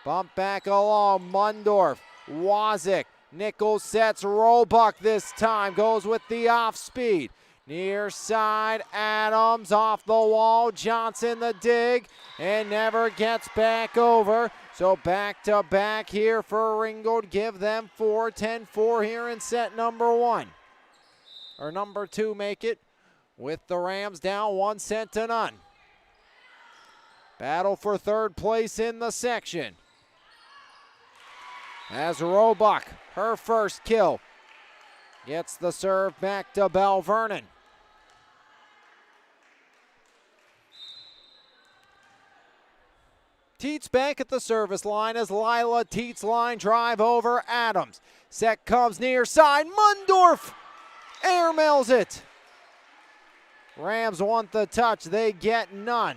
Bump back along, Mundorf, Wazik. Nichols sets Roebuck this time, goes with the off speed. Near side, Adams off the wall, Johnson the dig, and never gets back over. So back to back here for Ringgold, give them 4, 10-4 here in set number 1. Or number 2 make it with the Rams down 1-0. Battle for third place in the section. As Roebuck, her first kill, gets the serve back to Belle Vernon. Teets back at the service line as Lila Teets line drive over Adams. Set comes near side, Mundorf airmails it. Rams want the touch, they get none.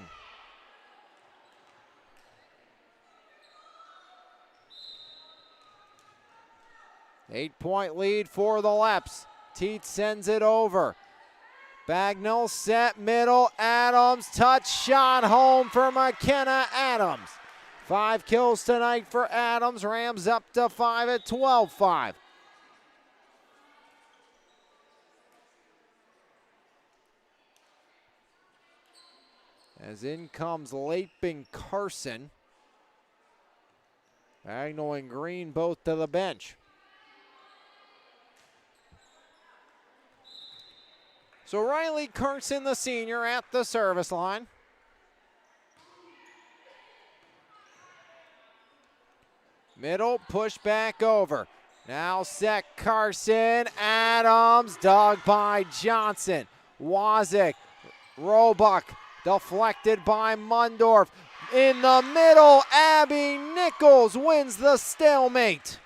Eight-point lead for the Leps. Teets sends it over. Bagnall set middle, Adams, touch shot home for McKenna Adams. 5 kills tonight for Adams, Rams up to 5 at 12-5. As in comes Laping Carson. Bagnall and Green both to the bench. So Riley Kirkson, the senior, at the service line. Middle, push back over. Now set Carson, Adams, dug by Johnson. Wazik, Roebuck, deflected by Mundorf. In the middle, Abby Nichols wins the stalemate.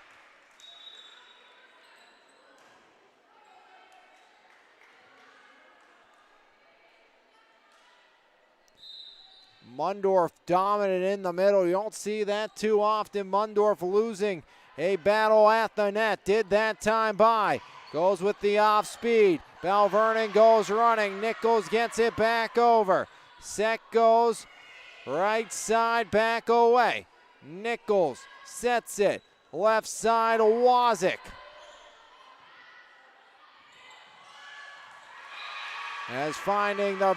Mundorf dominant in the middle. You don't see that too often. Mundorf losing a battle at the net. Did that time by. Goes with the off speed. Belle Vernon goes running. Nichols gets it back over. Set goes right side back away. Nichols sets it. Left side Wazik. As finding the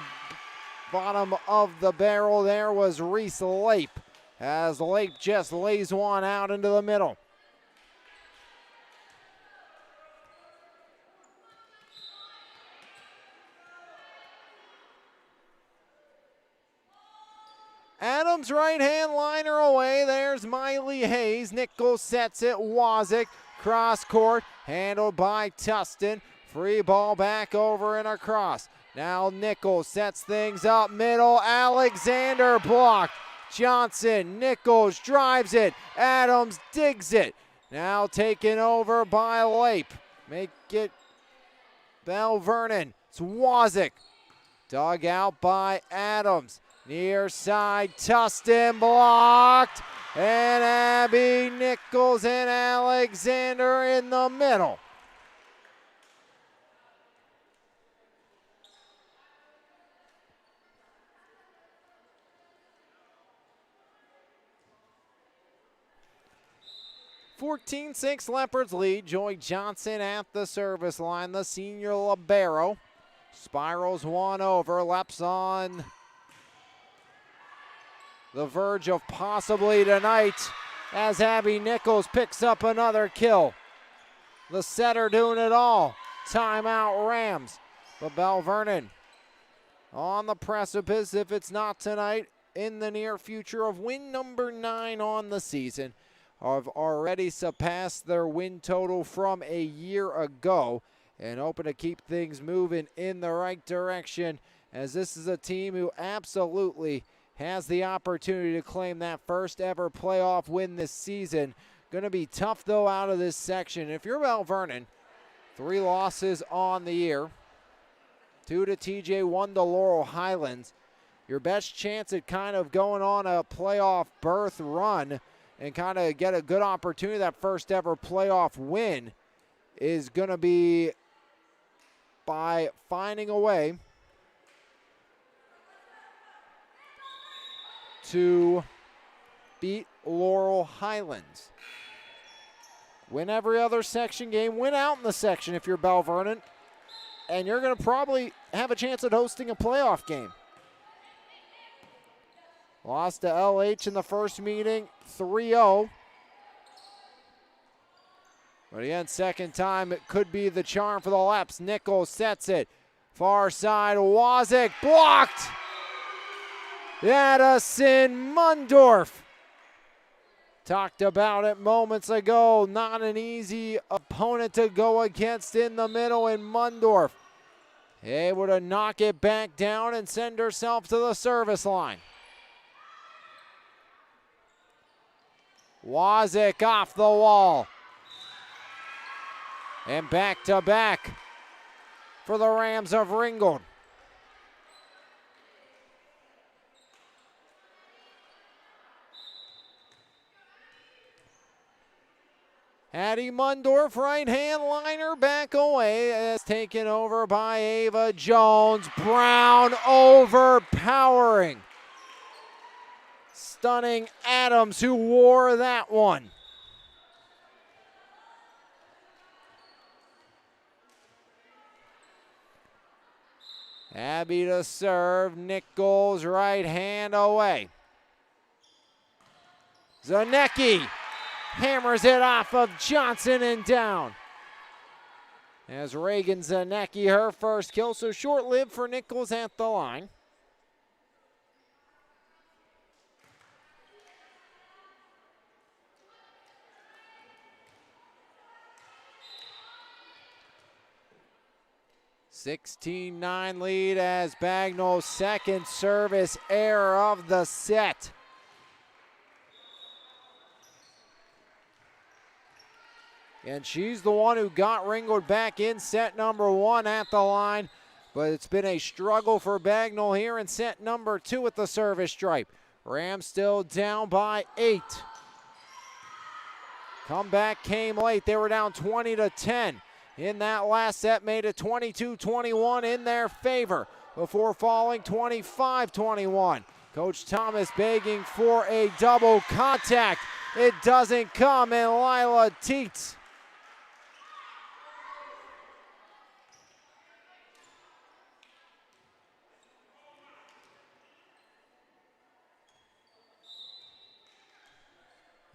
bottom of the barrel there was Reese Lape, as Lape just lays one out into the middle. Adams right hand liner away. There's Miley Hayes. Nichols sets it. Wazik cross court, handled by Tustin. Free ball back over and across. Now Nichols sets things up middle. Alexander blocked. Johnson, Nichols drives it. Adams digs it. Now taken over by Lape. Make it Belle Vernon. It's Wazik. Dug out by Adams. Near side, Tustin blocked. And Abby Nichols and Alexander in the middle. (14-6) Leopards lead. Joy Johnson at the service line, the senior libero. Spirals one over, Leps on the verge of possibly tonight as Abby Nichols picks up another kill. The setter doing it all. Timeout Rams. But Belle Vernon on the precipice, if it's not tonight, in the near future of win number 9 on the season. Have already surpassed their win total from a year ago and hoping to keep things moving in the right direction, as this is a team who absolutely has the opportunity to claim that first ever playoff win this season. Going to be tough though out of this section. If you're Belle Vernon, 3 losses on the year, 2 to TJ, 1 to Laurel Highlands. Your best chance at kind of going on a playoff berth run and kind of get a good opportunity, that first ever playoff win, is going to be by finding a way to beat Laurel Highlands. Win every other section game, win out in the section if you're Belle Vernon, and you're going to probably have a chance at hosting a playoff game. Lost to LH in the first meeting, 3-0. But again, second time, it could be the charm for the Leps. Nichols sets it. Far side, Wazik blocked. Addison Mundorf. Talked about it moments ago. Not an easy opponent to go against in the middle, and Mundorf able to knock it back down and send herself to the service line. Wazik off the wall. And back to back for the Rams of Ringgold. Addie Mundorf, right hand liner, back away. As taken over by Ava Jones. Brown overpowering. Stunning Adams, who wore that one. Abby to serve. Nichols, right hand away. Zanecki hammers it off of Johnson and down. As Reagan Zanecki, her first kill, so short-lived for Nichols at the line. (16-9) lead as Bagnall's second service error of the set. And she's the one who got Ringgold back in set number 1 at the line. But it's been a struggle for Bagnall here in set number 2 at the service stripe. Rams still down by 8. Comeback came late. They were down 20-10 in that last set, made it 22-21 in their favor before falling 25-21. Coach Thomas begging for a double contact. It doesn't come, and Lila Teets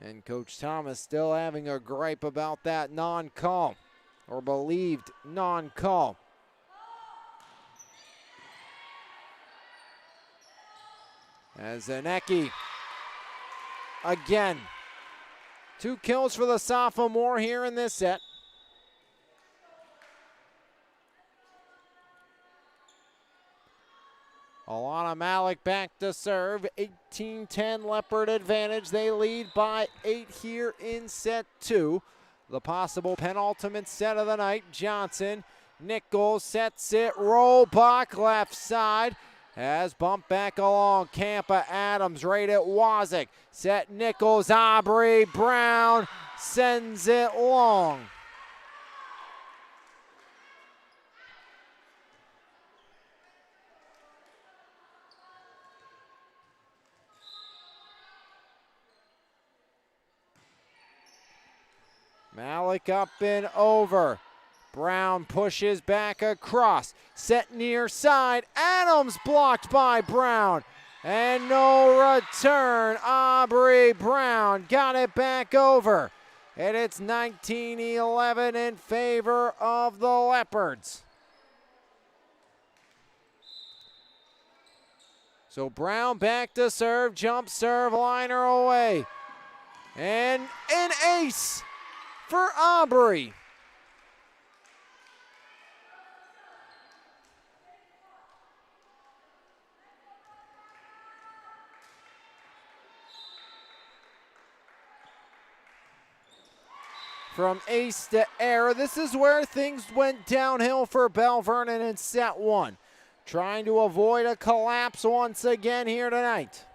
and Coach Thomas still having a gripe about that non-call, or believed non-call. As Zanecki, again, 2 kills for the sophomore here in this set. Alana Malik back to serve, 18-10 Leopard advantage. They lead by 8 here in set 2. The possible penultimate set of the night. Johnson, Nichols sets it, Rollbach left side. Has bumped back along, Campa, Adams right at Wazik. Set Nichols, Aubrey, Brown sends it long. Malik up and over. Brown pushes back across. Set near side. Adams blocked by Brown. And no return. Aubrey Brown got it back over. And it's 19-11 in favor of the Leopards. So Brown back to serve. Jump serve, liner away. And an ace for Aubrey. From ace to error, this is where things went downhill for Belle Vernon in set 1. Trying to avoid a collapse once again here tonight.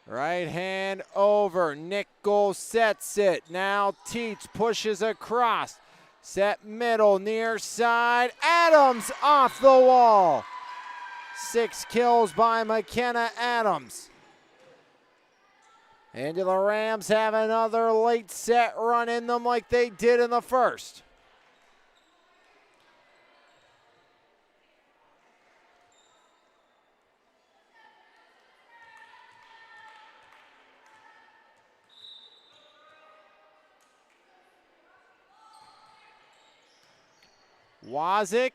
Right hand over, Nichols sets it. Now Teets pushes across. Set middle, near side, Adams off the wall. 6 kills by McKenna Adams. And do the Rams have another late set run in them like they did in the first? Wazik,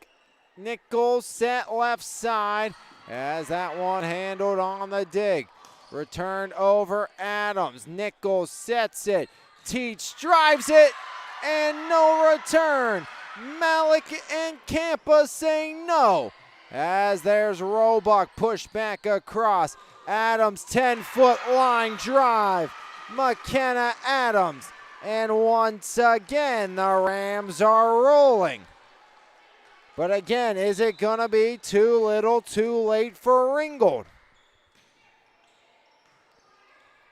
Nichols set left side as that one handled on the dig. Returned over Adams. Nichols sets it. Teach drives it and no return. Malik and Campa saying no as there's Roebuck pushed back across. Adams 10-foot line drive. McKenna Adams. And once again the Rams are rolling. But again, is it going to be too little too late for Ringgold?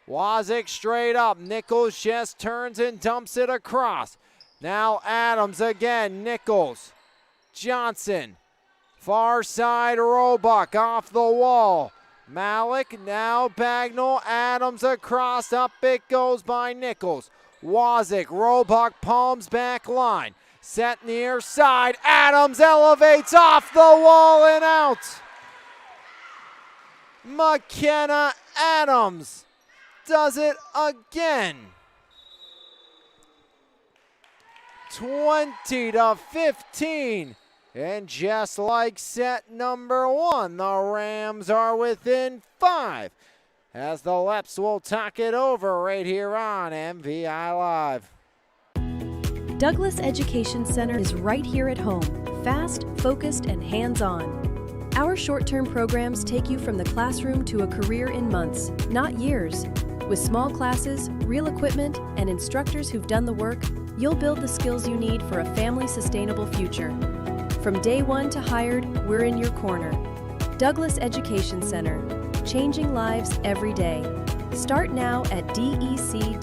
Wazik straight up. Nichols just turns and dumps it across. Now Adams again. Nichols. Johnson. Far side Roebuck off the wall. Malik. Now Bagnall. Adams across. Up it goes by Nichols. Wazik. Roebuck palms back line. Set near side. Adams elevates off the wall and out. McKenna Adams does it again. 20-15. And just like set number 1, the Rams are within 5 as the Leps will talk it over right here on MVI Live. Douglas Education Center is right here at home, fast, focused, and hands-on. Our short-term programs take you from the classroom to a career in months, not years. With small classes, real equipment, and instructors who've done the work, you'll build the skills you need for a family-sustainable future. From day one to hired, we're in your corner. Douglas Education Center, changing lives every day. Start now at dec.edu.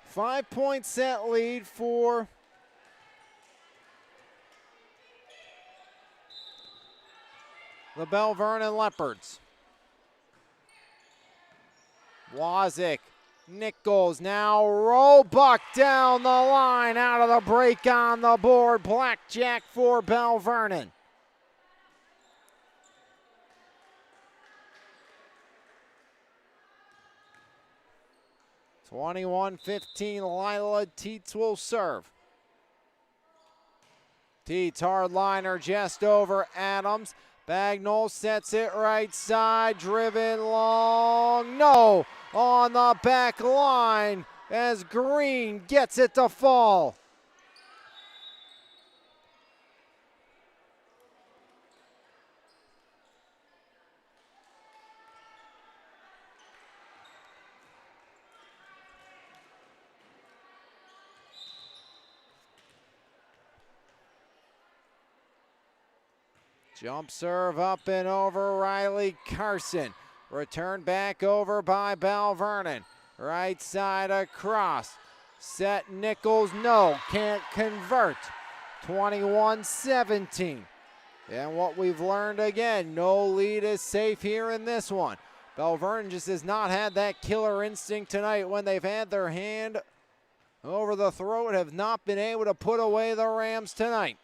Five-point set lead for the Belle Vernon Leopards. Wazik, Nichols, now Roebuck down the line, out of the break on the board. Blackjack for Belle Vernon. (21-15), Lila Teets will serve. Teets, hard liner just over Adams. Bagnall sets it right side, driven long, no, on the back line as Green gets it to fall. Jump serve up and over Riley Carson. Returned back over by Belle Vernon. Right side across. Set Nichols, no, can't convert. 21-17. And what we've learned again, no lead is safe here in this one. Belle Vernon just has not had that killer instinct tonight when they've had their hand over the throat, have not been able to put away the Rams tonight.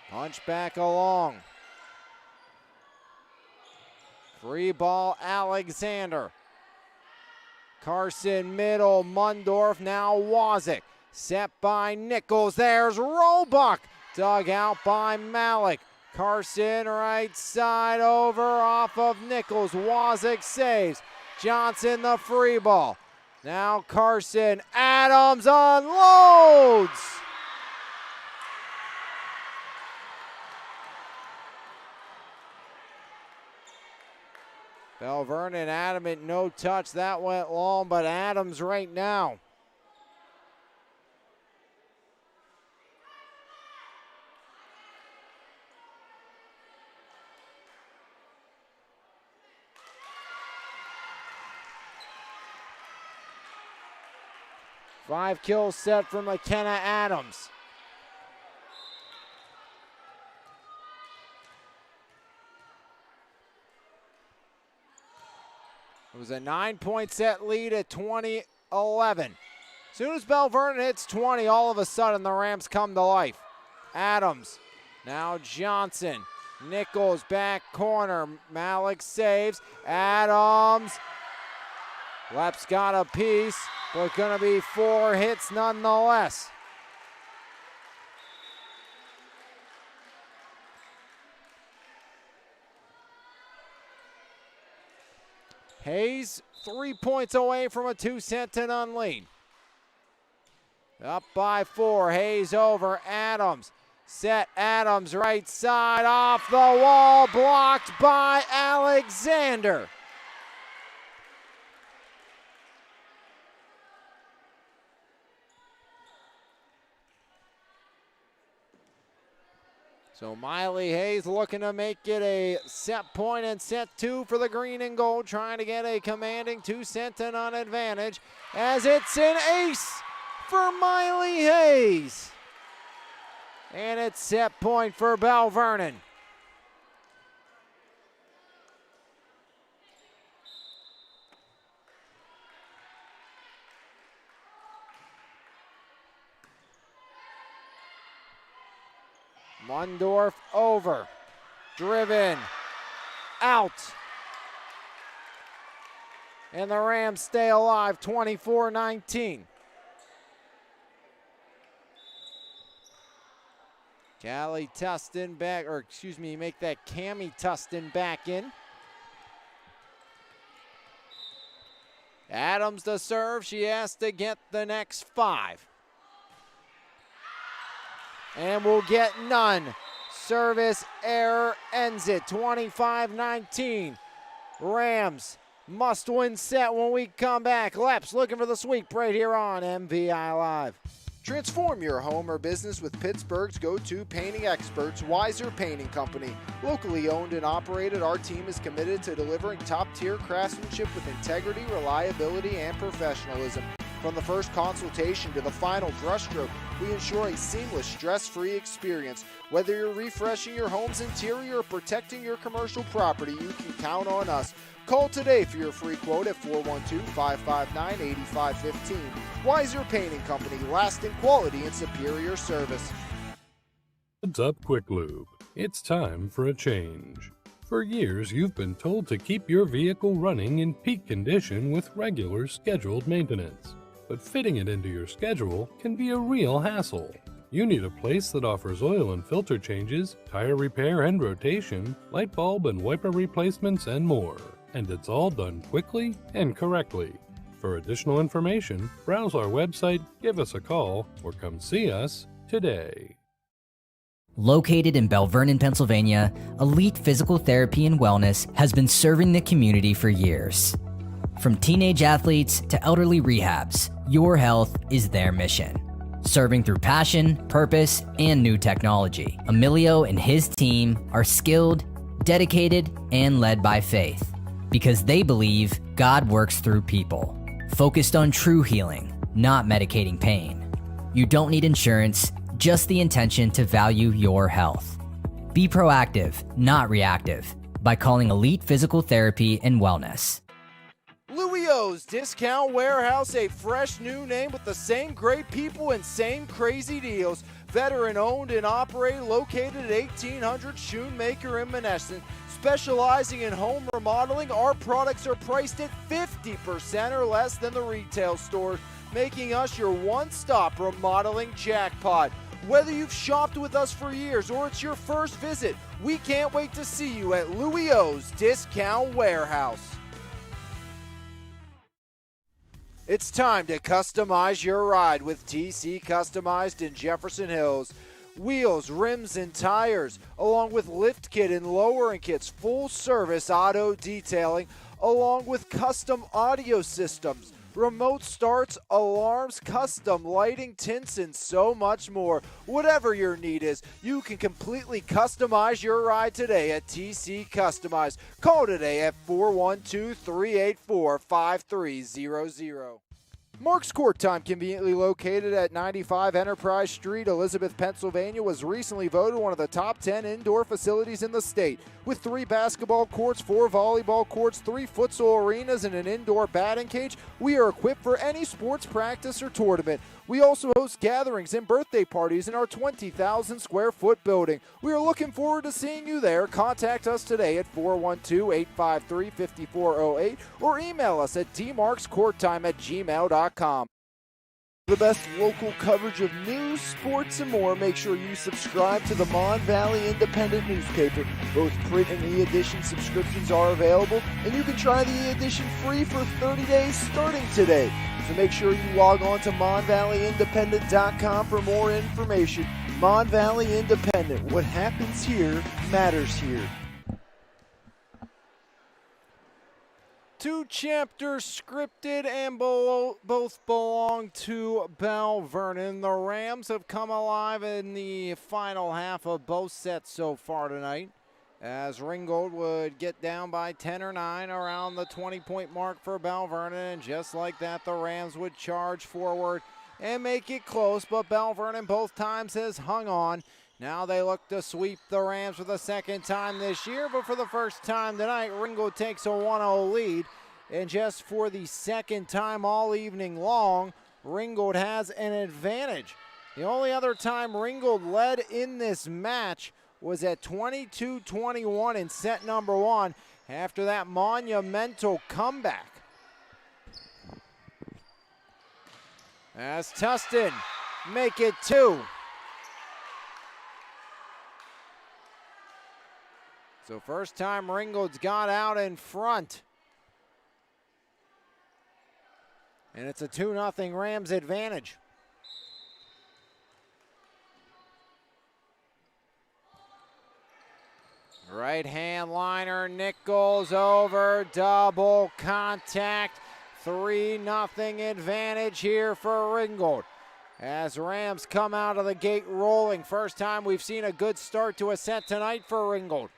Punch back along. Free ball, Alexander. Carson middle, Mundorf, now Wazik. Set by Nichols, there's Roebuck. Dug out by Malik. Carson right side over off of Nichols. Wazik saves. Johnson the free ball. Now Carson, Adams unloads. Belle Vernon adamant, no touch. That went long, but Adams right now. Five kill set from McKenna Adams. It was a 9-point set lead at 20-11. As soon as Belle Vernon hits 20, all of a sudden the Rams come to life. Adams, now Johnson. Nichols back corner. Malik saves. Adams. Leps got a piece, but gonna be 4 hits nonetheless. Hayes 3 points away from a 2-set-to-none lead. Up by 4, Hayes over Adams. Set Adams right side off the wall, blocked by Alexander. So Miley Hayes looking to make it a set point in set 2 for the green and gold, trying to get a commanding 2-set-to-none advantage as it's an ace for Miley Hayes. And it's set point for Belle Vernon. Mundorf over, driven, out. And the Rams stay alive, 24-19. Callie Tustin back, or excuse me, make that Cammie Tustin back in. Adams to serve, she has to get the next 5. And we'll get none. Service error ends it, 25-19. Rams must win set when we come back. Leps looking for the sweep right here on MVI Live. Transform your home or business with Pittsburgh's go-to painting experts, Weiser Painting Company. Locally owned and operated, our team is committed to delivering top-tier craftsmanship with integrity, reliability, and professionalism. From the first consultation to the final brushstroke, we ensure a seamless, stress-free experience. Whether you're refreshing your home's interior or protecting your commercial property, you can count on us. Call today for your free quote at 412-559-8515. Weiser Painting Company, lasting quality and superior service. Heads up, Quick Lube. It's time for a change. For years, you've been told to keep your vehicle running in peak condition with regular scheduled maintenance. But fitting it into your schedule can be a real hassle. You need a place that offers oil and filter changes, tire repair and rotation, light bulb and wiper replacements, and more. And it's all done quickly and correctly. For additional information, browse our website, give us a call, or come see us today. Located in Belle Vernon, Pennsylvania, Elite Physical Therapy and Wellness has been serving the community for years. From teenage athletes to elderly rehabs, your health is their mission. Serving through passion, purpose, and new technology, Emilio and his team are skilled, dedicated, and led by faith. Because they believe God works through people. Focused on true healing, not medicating pain. You don't need insurance, just the intention to value your health. Be proactive, not reactive, by calling Elite Physical Therapy and Wellness. Louis O's Discount Warehouse, a fresh new name with the same great people and same crazy deals. Veteran owned and operated, located at 1800 Shoemaker in Monessen. Specializing in home remodeling, our products are priced at 50% or less than the retail stores, making us your one-stop remodeling jackpot. Whether you've shopped with us for years or it's your first visit, we can't wait to see you at Louis O's Discount Warehouse. It's time to customize your ride with TC Customized in Jefferson Hills. Wheels, rims, and tires, along with lift kit and lowering kits, full service auto detailing, along with custom audio systems, remote starts, alarms, custom lighting, tints, and so much more. Whatever your need is, you can completely customize your ride today at TC Customized. Call today at 412-384-5300. Mark's Court Time, conveniently located at 95 Enterprise Street, Elizabeth, Pennsylvania, was recently voted one of the top 10 indoor facilities in the state. With 3 basketball courts, 4 volleyball courts, 3 futsal arenas, and an indoor batting cage, we are equipped for any sports practice or tournament. We also host gatherings and birthday parties in our 20,000 square foot building. We are looking forward to seeing you there. Contact us today at 412-853-5408 or email us at dmarkscourttime@gmail.com. The best local coverage of news, sports, and more. Make sure you subscribe to the Mon Valley Independent newspaper. Both print and e-edition subscriptions are available, and you can try the e-edition free for 30 days starting today. So make sure you log on to MonValleyIndependent.com for more information. Mon Valley Independent. What happens here matters here. 2 chapters scripted and both belong to Belle Vernon. The Rams have come alive in the final half of both sets so far tonight, as Ringgold would get down by 10 or 9 around the 20-point mark for Belle Vernon, and just like that, the Rams would charge forward and make it close, but Belle Vernon both times has hung on. Now they look to sweep the Rams for the second time this year, but for the first time tonight, Ringgold takes a 1-0 lead. And just for the second time all evening long, Ringgold has an advantage. The only other time Ringgold led in this match was at 22-21 in set number 1 after that monumental comeback. As Tustin make it 2. So first time Ringgold's got out in front. And it's a 2-0 Rams advantage. Right hand liner, Nichols over, double contact. 3-0 advantage here for Ringgold. As Rams come out of the gate rolling. First time we've seen a good start to a set tonight for Ringgold.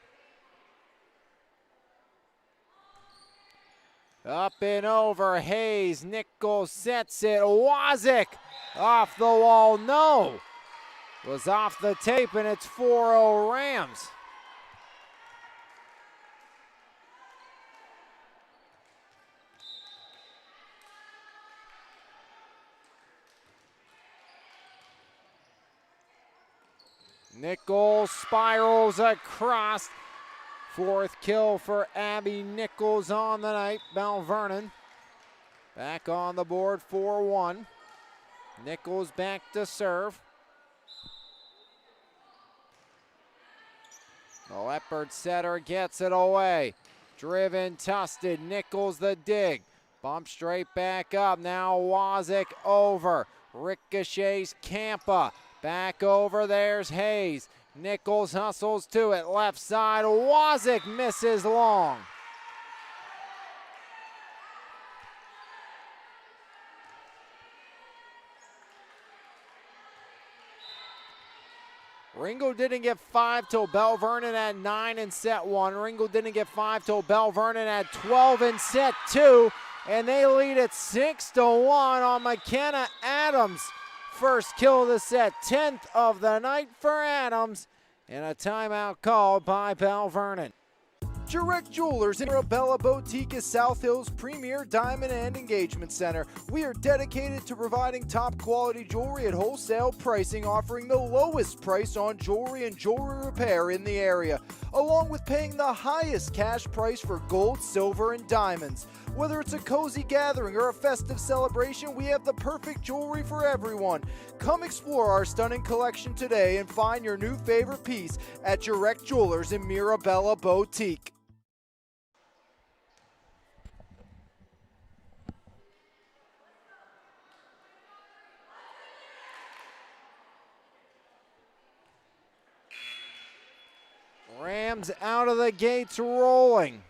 Up and over, Hayes, Nichols sets it, Wazik off the wall, no. Was off the tape and it's 4-0 Rams. Nichols spirals across. 4th kill for Abby Nichols on the night. Belle Vernon back on the board 4-1. Nichols back to serve. The Leopard setter gets it away. Driven, Tusted. Nichols the dig. Bump straight back up. Now Wazik over. Ricochets Campa. Back over, there's Hayes. Nichols hustles to it, left side, Wazik misses long. Ringgold didn't get 5 till Belle Vernon at 9 in set 1. Ringgold didn't get 5 till Belle Vernon at 12 in set 2. And they lead at 6-1 on McKenna Adams. First kill of the set, 10th of the night for Adams, and a timeout called by Belle Vernon. Direct Jewelers in Mirabella Boutique is South Hill's premier diamond and engagement center. We are dedicated to providing top quality jewelry at wholesale pricing, offering the lowest price on jewelry and jewelry repair in the area, along with paying the highest cash price for gold, silver, and diamonds. Whether it's a cozy gathering or a festive celebration, we have the perfect jewelry for everyone. Come explore our stunning collection today and find your new favorite piece at Direct Jewelers in Mirabella Boutique. Rams out of the gates rolling.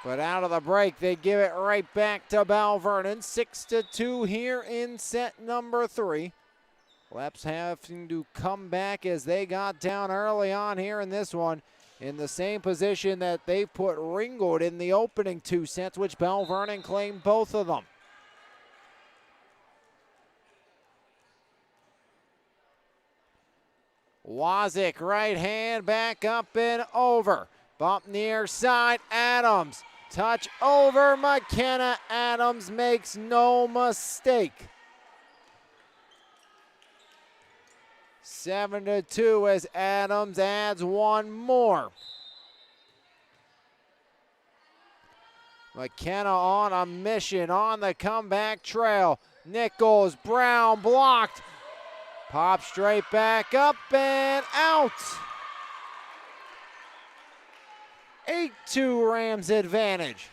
But out of the break, they give it right back to Belle Vernon. 6-2 here in set number 3. Leps having to come back as they got down early on here in this one, in the same position that they put Ringgold in the opening 2 sets, which Belle Vernon claimed both of them. Wazik, right hand, back up and over. Bump near side, Adams. Touch over, McKenna Adams makes no mistake. 7-2 as Adams adds one more. McKenna on a mission on the comeback trail. Nichols, Brown blocked. Pop straight back up and out. 8-2 Rams advantage.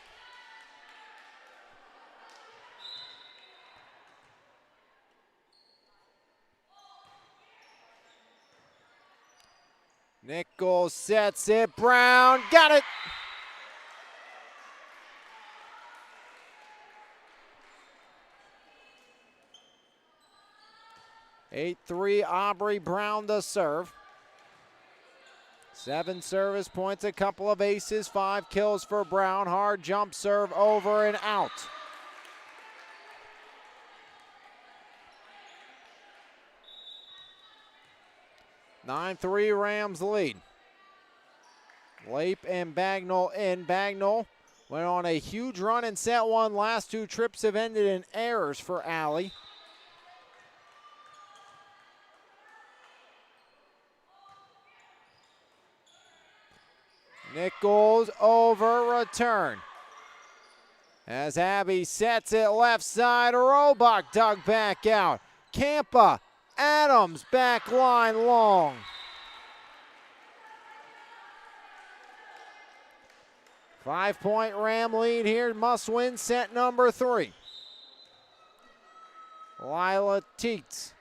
Nichols sets it, Brown got it. Eight-3 Aubrey Brown to serve. 7 service points, a couple of aces, 5 kills for Brown. Hard jump serve over and out. (9-3) Rams lead. Lape and Bagnall in. Bagnall went on a huge run in set 1. Last 2 trips have ended in errors for Alley. Nichols over return. As Abby sets it left side, Robach dug back out. Campa, Adams back line long. Five-point Ram lead here, must win set number 3. Lila Teets.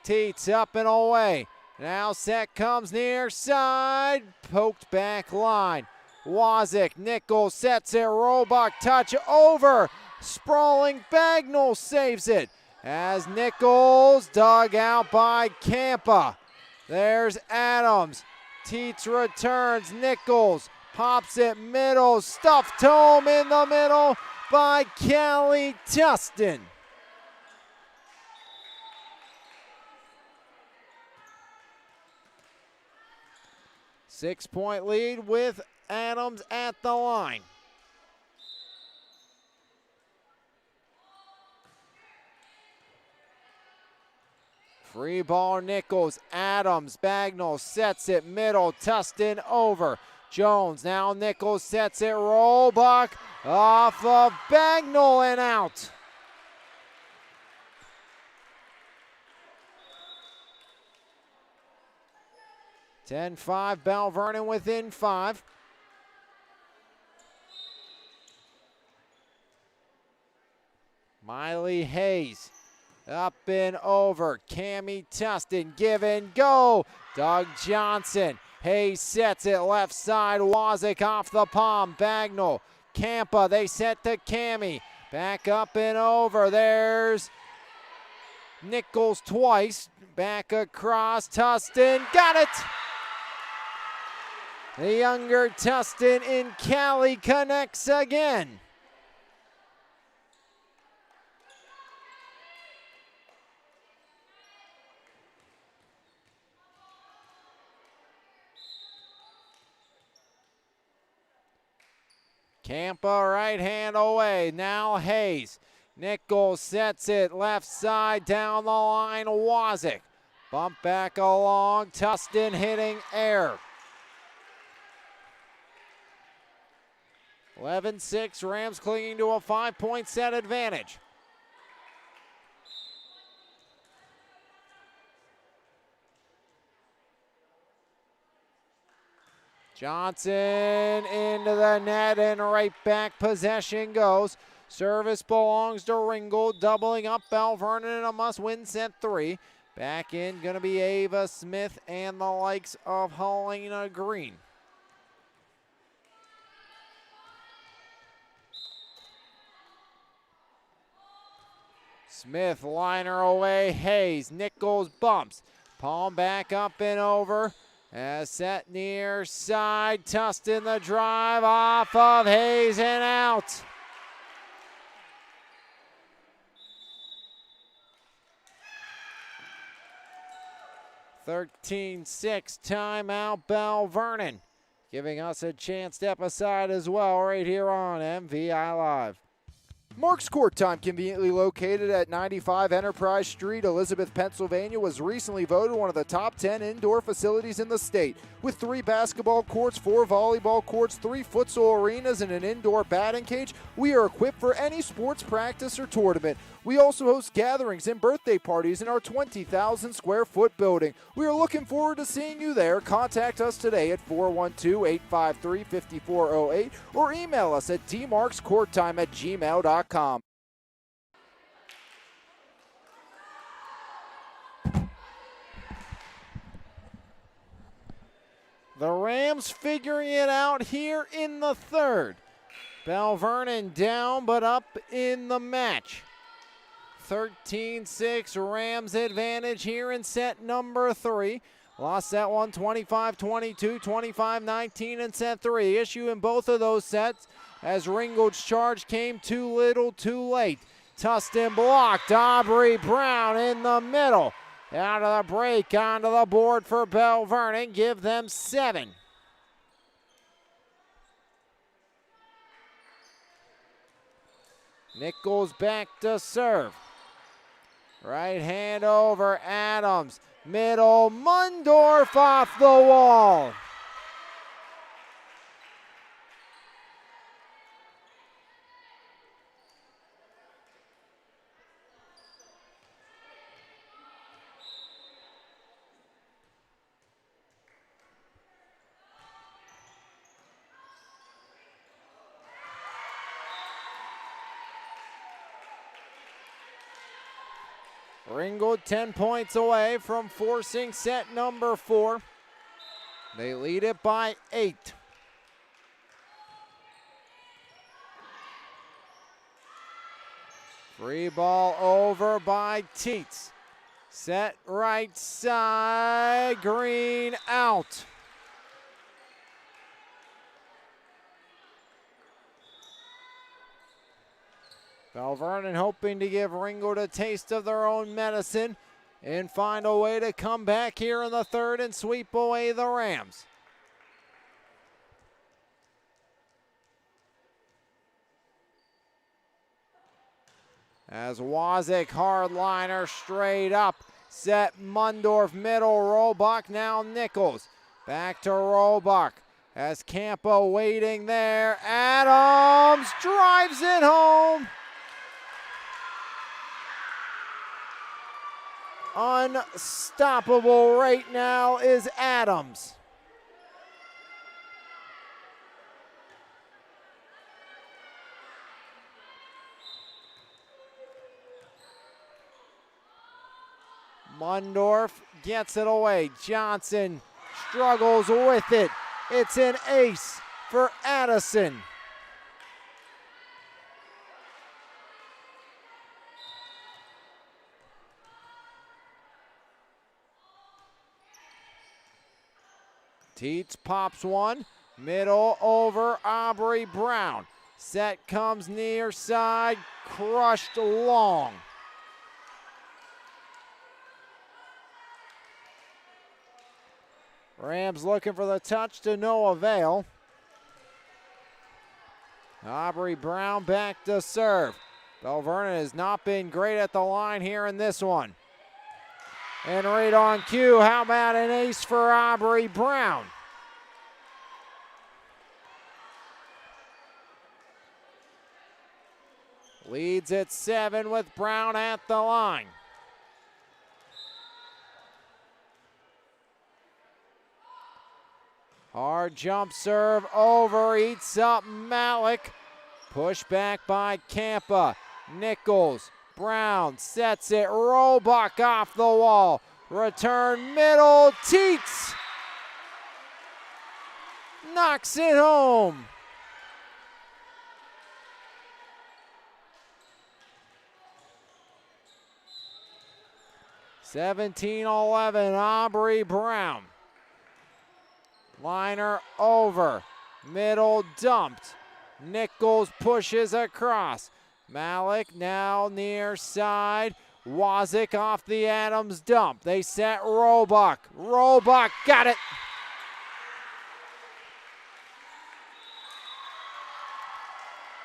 Teets up and away. Now set comes near side, poked back line. Wazik, Nichols sets it, Robach touch over. Sprawling Bagnall saves it as Nichols dug out by Campa. There's Adams. Teets returns, Nichols pops it middle, stuffed home in the middle by Callie Tustin. Six-point lead with Adams at the line. Free ball, Nichols, Adams, Bagnall sets it middle, Tustin over. Jones, now Nichols sets it, Robach off of Bagnall and out. (10-5) Belle Vernon within 5. Miley Hayes up and over. Cammie Tustin, give and go. Doug Johnson. Hayes sets it left side. Wazik off the palm. Bagnall. Campa, they set to Cammie. Back up and over. There's Nichols twice. Back across. Tustin got it. The younger Tustin in Cali connects again. Campa right hand away. Now Hayes. Nichols sets it left side down the line. Wazik. Bump back along. Tustin hitting air. 11-6, Rams clinging to a 5-point set advantage. Johnson into the net and right back possession goes. Service belongs to Ringgold, doubling up Belle Vernon in a must-win set 3. Back in going to be Ava Smith and the likes of Helena Green. Smith, liner away, Hayes, Nichols bumps. Palm back up and over. As set near side, Tustin the drive off of Hayes and out. (13-6) timeout Belle Vernon. Giving us a chance to step aside as well right here on MVI Live. Mark's Court Time, conveniently located at 95 Enterprise Street, Elizabeth, Pennsylvania, was recently voted one of the top 10 indoor facilities in the state. With 3 basketball courts, 4 volleyball courts, 3 futsal arenas, and an indoor batting cage, we are equipped for any sports practice or tournament. We also host gatherings and birthday parties in our 20,000 square foot building. We are looking forward to seeing you there. Contact us today at 412-853-5408 or email us at dmarkscourttime@gmail.com. The Rams figuring it out here in the third. Belle Vernon down but up in the match. 13-6 Rams advantage here in set number 3. Lost set 1, 25-22, 25-19 in set 3. Issue in both of those sets as Ringgold's charge came too little too late. Tustin blocked. Aubrey Brown in the middle. Out of the break, onto the board for Belle Vernon. Give them 7. Nichols back to serve. Right hand over Adams. Middle, Mundorf off the wall. Ringgold 10 points away from forcing set number 4. They lead it by 8. Free ball over by Teets. Set right side, Green out. Belle Vernon hoping to give Ringgold a taste of their own medicine and find a way to come back here in the third and sweep away the Rams. As Wazik hardliner straight up. Set Mundorf middle, Robach now Nichols. Back to Robach. As Campo waiting there. Adams drives it home. Unstoppable right now is Adams. Mundorf gets it away. Johnson struggles with it. It's an ace for Addison. Teets pops one, middle over Aubrey Brown. Set comes near side, crushed long. Rams looking for the touch to no avail. Aubrey Brown back to serve. Belle Vernon has not been great at the line here in this one. And right on cue, how about an ace for Aubrey Brown? Leads at 7 with Brown at the line. Hard jump serve over, eats up Malik. Push back by Campa. Nichols. Brown sets it. Robach off the wall. Return middle. Teets knocks it home. (17-11) Aubrey Brown. Liner over. Middle dumped. Nichols pushes across. Malik now near side. Wazik off the Adams dump. They set Robach. Robach got it.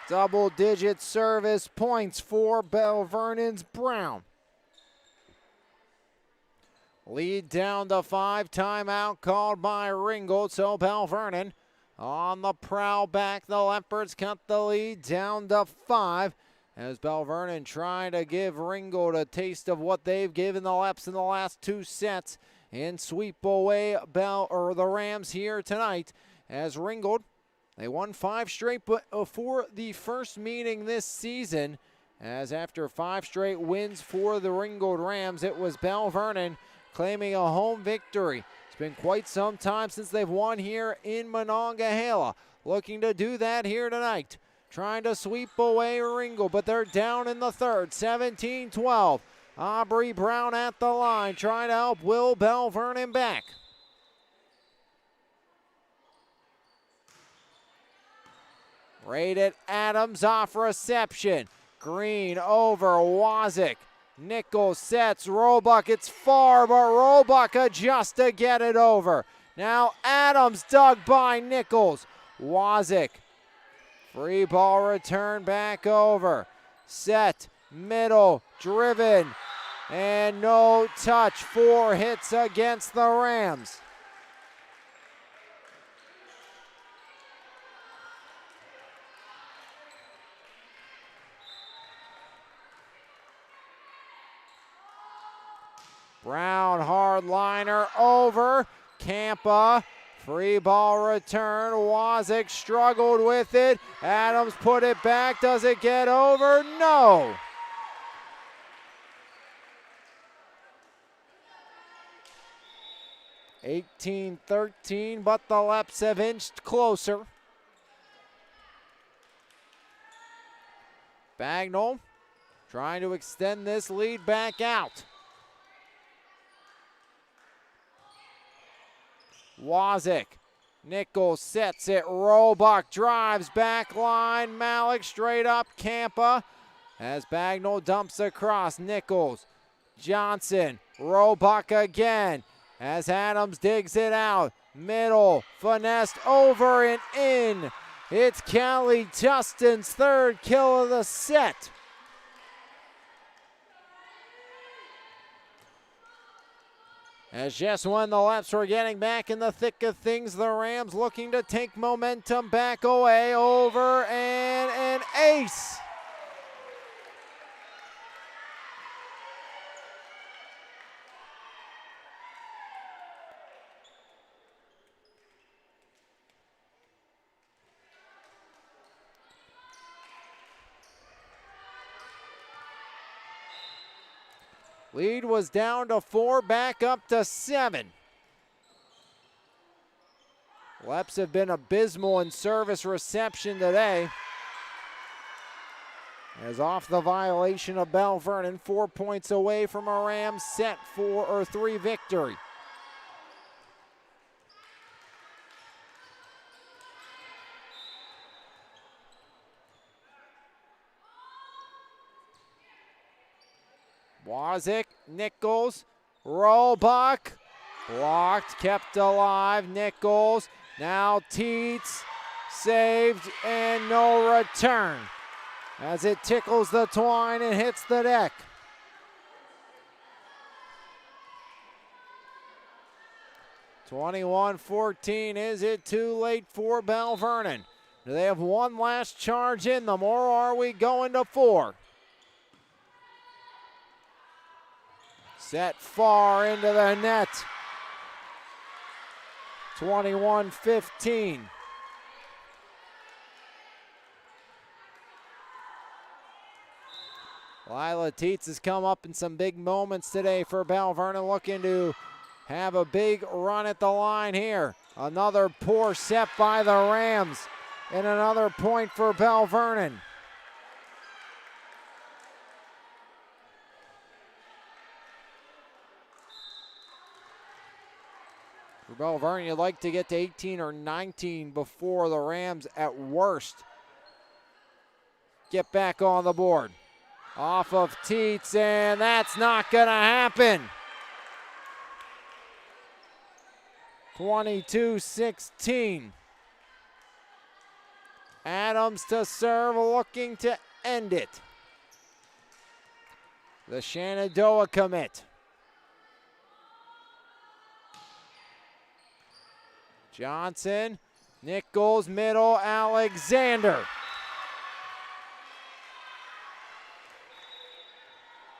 Double-digit service points for Belle Vernon's Brown. Lead down to 5. Timeout called by Ringgold. So Belle Vernon on the prowl back. The Leopards cut the lead down to 5. As Belle Vernon trying to give Ringgold a taste of what they've given the Leps in the last 2 sets and sweep away the Rams here tonight. As Ringgold, they won 5 straight for the first meeting this season. As after 5 straight wins for the Ringgold Rams, it was Belle Vernon claiming a home victory. It's been quite some time since they've won here in Monongahela. Looking to do that here tonight. Trying to sweep away Ringgold, but they're down in the third, 17-12. Aubrey Brown at the line, trying to help Will Belle Vernon back. Rated Adams off reception. Green over Wazik. Nichols sets Roebuck. It's far, but Roebuck adjusts to get it over. Now Adams dug by Nichols. Wazik. Free ball return back over. Set, middle, driven, and no touch. 4 hits against the Rams. Brown hardliner over. Campa. Free ball return. Wazik struggled with it. Adams put it back. Does it get over? No. (18-13), but the Leps have inched closer. Bagnall trying to extend this lead back out. Wazik. Nichols sets it. Roebuck drives back line. Malik straight up. Campa as Bagnall dumps across. Nichols. Johnson. Roebuck again as Adams digs it out. Middle. Finessed over and in. It's Callie Justin's 3rd kill of the set. As just when the Leps were getting back in the thick of things, the Rams looking to take momentum back away, over, and an ace. Lead was down to 4, back up to 7. Leps have been abysmal in service reception today. As off the violation of Belle Vernon, 4 points away from a Rams set 3 victory. Wazik, Nichols, Roebuck, blocked, kept alive. Nichols, now Teets, saved, and no return as it tickles the twine and hits the deck. (21-14), is it too late for Belle Vernon? Do they have one last charge in them, or are we going to 4? Set far into the net. 21-15. Lila Teets has come up in some big moments today for Belle Vernon, looking to have a big run at the line here. Another poor set by the Rams, and another point for Belle Vernon. For Belle Vernon, you'd like to get to 18 or 19 before the Rams, at worst, get back on the board. Off of Teets, and that's not going to happen. 22-16. Adams to serve, looking to end it. The Shenandoah commit. Johnson, Nichols, middle, Alexander.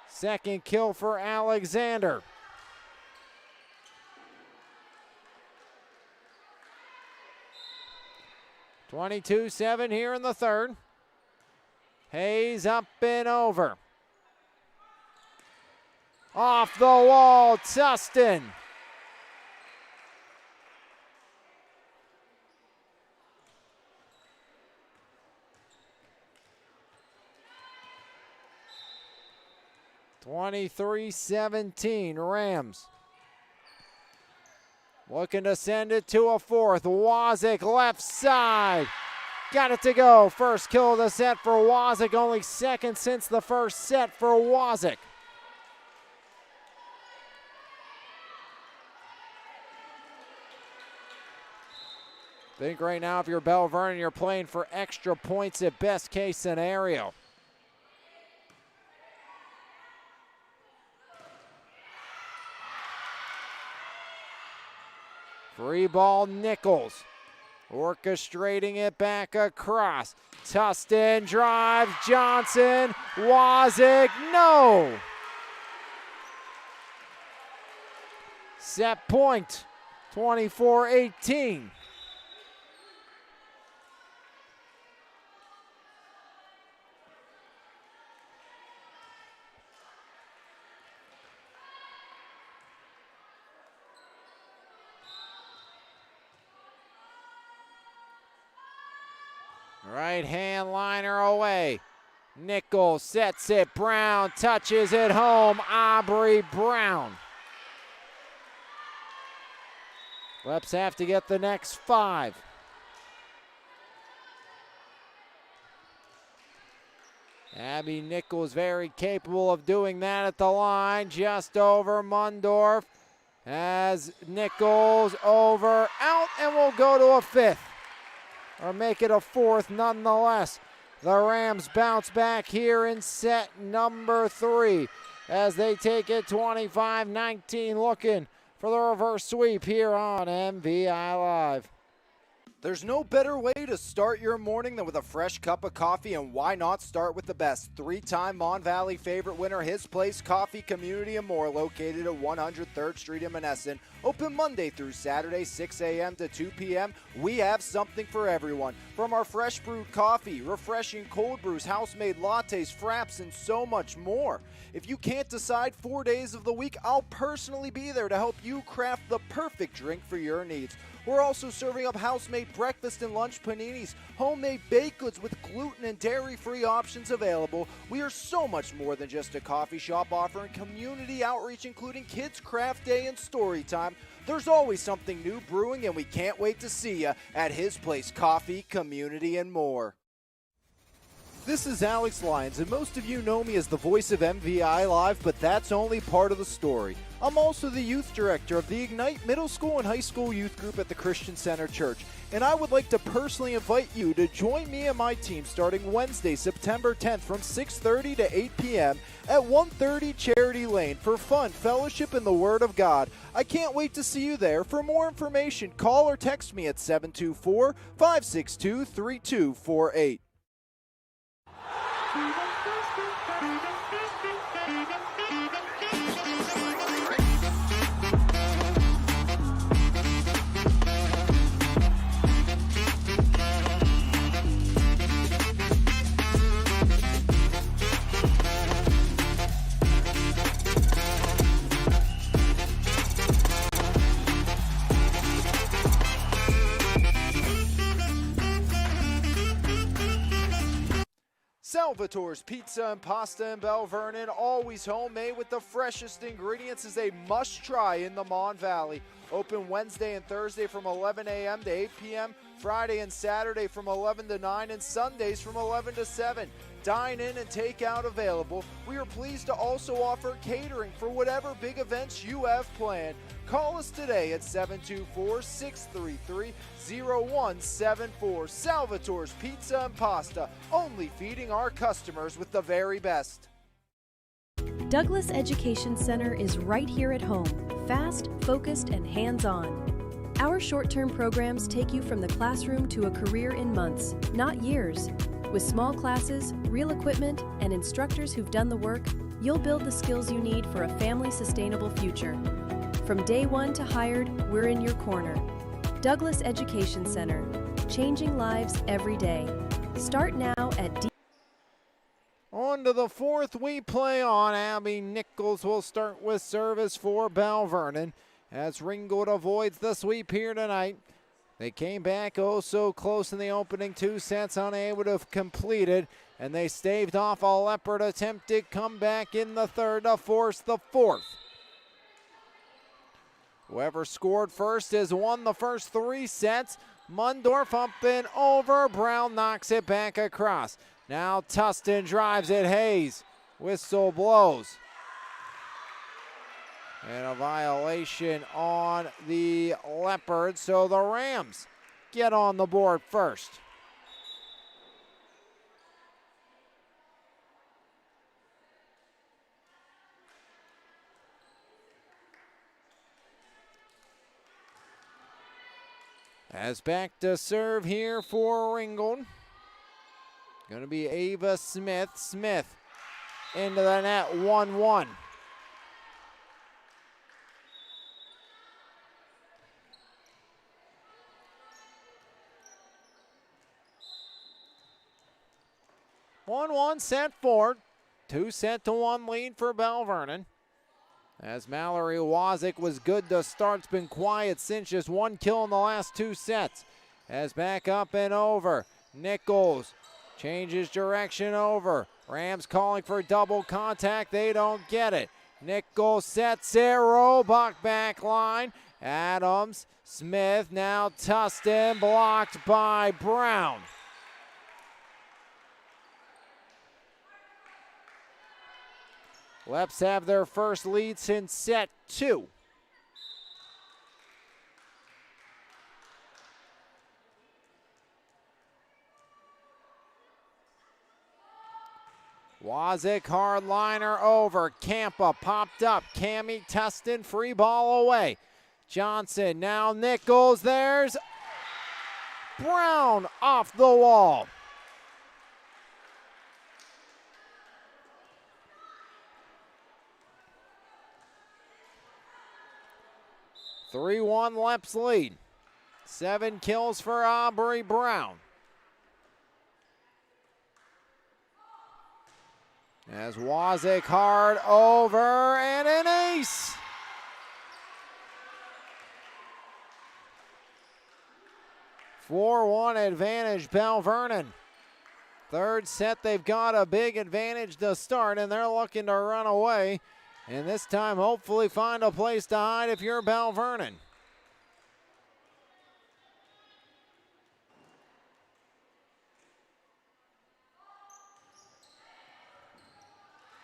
Second kill for Alexander. (22-7) here in the third. Hayes up and over. Off the wall, Tustin. (23-17) Rams. Looking to send it to a fourth. Wazik left side. Got it to go. First kill of the set for Wazik. Only second since the first set for Wazik. Think right now if you're Belle Vernon, you're playing for extra points at best case scenario. Free ball, Nichols. Orchestrating it back across. Tustin drives, Johnson, Wazik, no! Set point, 24-18. Right hand liner away. Nichols sets it. Brown touches it home. Aubrey Brown. Leps have to get the next 5. Abby Nichols very capable of doing that at the line. Just over Mundorf as Nichols over, out, and we'll go to a 5th. Or make it a 4th nonetheless. The Rams bounce back here in set number 3 as they take it 25-19, looking for the reverse sweep here on MVI Live. There's no better way to start your morning than with a fresh cup of coffee, and why not start with the best? 3-time Mon Valley favorite winner, His Place Coffee Community and More, located at 103rd Street in Menneson. Open Monday through Saturday, 6 a.m. to 2 p.m. We have something for everyone. From our fresh brewed coffee, refreshing cold brews, house-made lattes, fraps, and so much more. If you can't decide 4 days of the week, I'll personally be there to help you craft the perfect drink for your needs. We're also serving up house-made breakfast and lunch paninis, homemade baked goods with gluten and dairy-free options available. We are so much more than just a coffee shop, offering community outreach including Kids Craft Day and Story Time. There's always something new brewing, and we can't wait to see you at His Place Coffee, Community, and More. This is Alex Lyons, and most of you know me as the voice of MVI Live, but that's only part of the story. I'm also the youth director of the Ignite Middle School and High School Youth Group at the Christian Center Church, and I would like to personally invite you to join me and my team starting Wednesday, September 10th from 6:30 to 8 p.m. at 130 Charity Lane for fun, fellowship, and the Word of God. I can't wait to see you there. For more information, call or text me at 724-562-3248. Salvatore's Pizza and Pasta in Belle Vernon, always homemade with the freshest ingredients, is a must-try in the Mon Valley. Open Wednesday and Thursday from 11 a.m. to 8 p.m., Friday and Saturday from 11 to 9, and Sundays from 11 to 7. Dine in and take out available. We are pleased to also offer catering for whatever big events you have planned. Call us today at 724-633-0174. Salvatore's Pizza and Pasta, only feeding our customers with the very best. Douglas Education Center is right here at home, fast, focused, and hands-on. Our short-term programs take you from the classroom to a career in months, not years. With small classes, real equipment, and instructors who've done the work, you'll build the skills you need for a family-sustainable future. From day one to hired, we're in your corner. Douglas Education Center, changing lives every day. Start now at On to the 4th we play on. Abby Nichols will start with service for Belle Vernon as Ringgold avoids the sweep here tonight. They came back oh so close in the opening 2 sets, unable to complete it, and they staved off a Leopard attempted comeback in the 3rd to force the 4th. Whoever scored first has won the first 3 sets. Mundorf up and over. Brown knocks it back across. Now Tustin drives it. Hayes. Whistle blows. And a violation on the Leopards, so the Rams get on the board first. As back to serve here for Ringgold. Going to be Ava Smith. Smith into the net, 1-1. Set forward. 2-1 lead for Belle Vernon. As Mallory Wazik was good to start, it's been quiet since, just 1 kill in the last 2 sets. As back up and over. Nichols changes direction over. Rams calling for double contact. They don't get it. Nichols sets it. Robach back line. Adams, Smith, now Tustin, blocked by Brown. Leps have their first lead since set 2. Wazik hardliner over. Campa popped up. Cammy Tustin, free ball away. Johnson, now Nichols. There's Brown off the wall. 3-1 Leps lead. 7 kills for Aubrey Brown. As Wazik hard over and an ace. Four-one advantage, Belle Vernon. Third set, they've got a big advantage to start, and they're looking to run away. And this time, hopefully find a place to hide if you're Belle Vernon.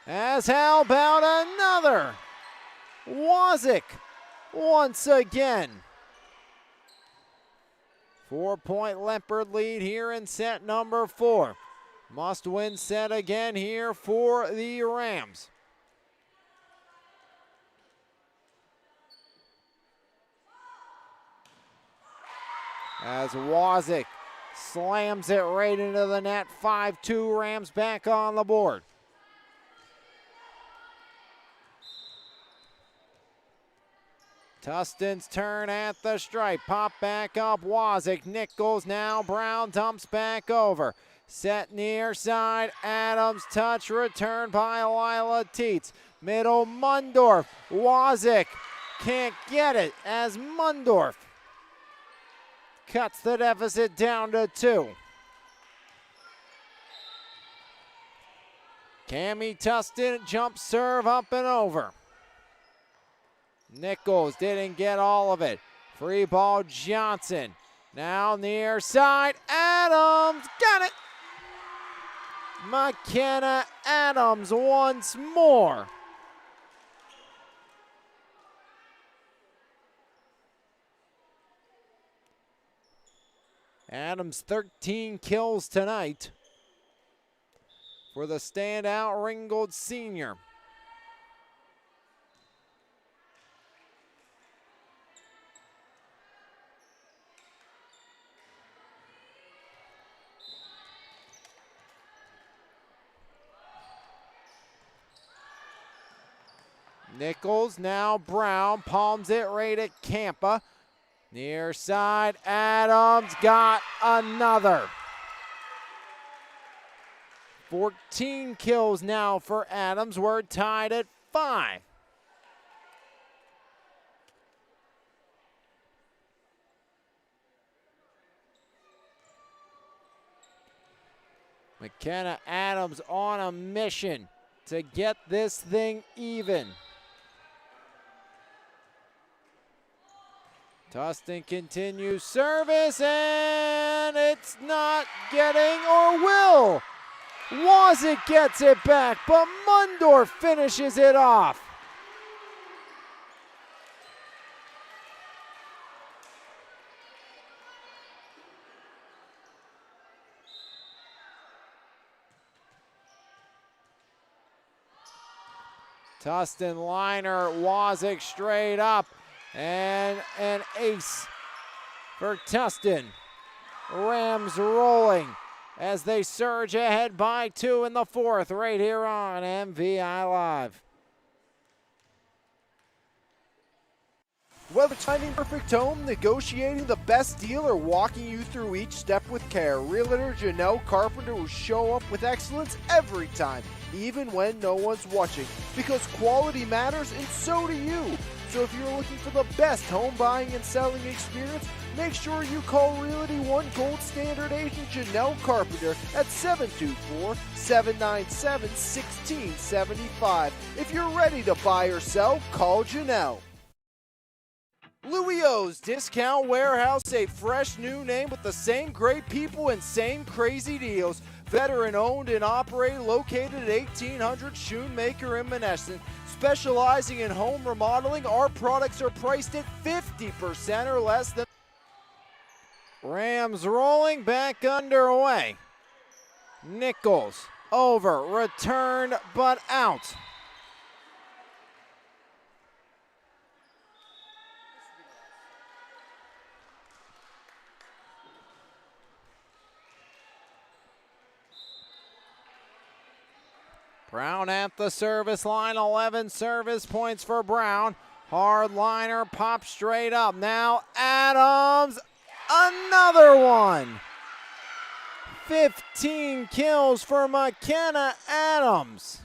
As how about another? Wazik once again. 4-point Leopard lead here in set number 4. Must win set again here for the Rams. As Wazik slams it right into the net. 5-2 Rams back on the board. Tustin's turn at the stripe. Pop back up. Wazik. Nichols now. Brown dumps back over. Set near side. Adams touch. Return by Lila Teets. Middle Mundorf. Wazik can't get it as Mundorf cuts the deficit down to 2. Cammy Tustin jump serve up and over. Nichols didn't get all of it. Free ball Johnson. Now near side. Adams got it. McKenna Adams once more. Adams 13 kills tonight for the standout Ringgold senior. Nichols, now Brown, palms it right at Campa. Near side, Adams got another. 14 kills now for Adams. We're tied at 5. McKenna Adams on a mission to get this thing even. Tustin continues service, and it's not getting, or will. Wazik gets it back, but Mundorf finishes it off. Tustin liner, Wazik straight up, and an ace for Tustin. Rams rolling as they surge ahead by 2 in the 4th right here on MVI Live. Whether finding perfect home, negotiating the best deal, or walking you through each step with care, Realtor Janelle Carpenter will show up with excellence every time, even when no one's watching, because quality matters and so do you. So if you're looking for the best home buying and selling experience, make sure you call Realty One Gold Standard agent Janelle Carpenter at 724-797-1675. If you're ready to buy or sell, call Janelle. Louis O's Discount Warehouse, a fresh new name with the same great people and same crazy deals. Veteran owned and operated, located at 1800 Schoonmaker in Monessen. Specializing in home remodeling, our products are priced at 50% or less than. Rams rolling, back underway. Nichols over, returned but out. Brown at the service line, 11 service points for Brown. Hard liner, pop straight up. Now Adams, another one. 15 kills for McKenna Adams.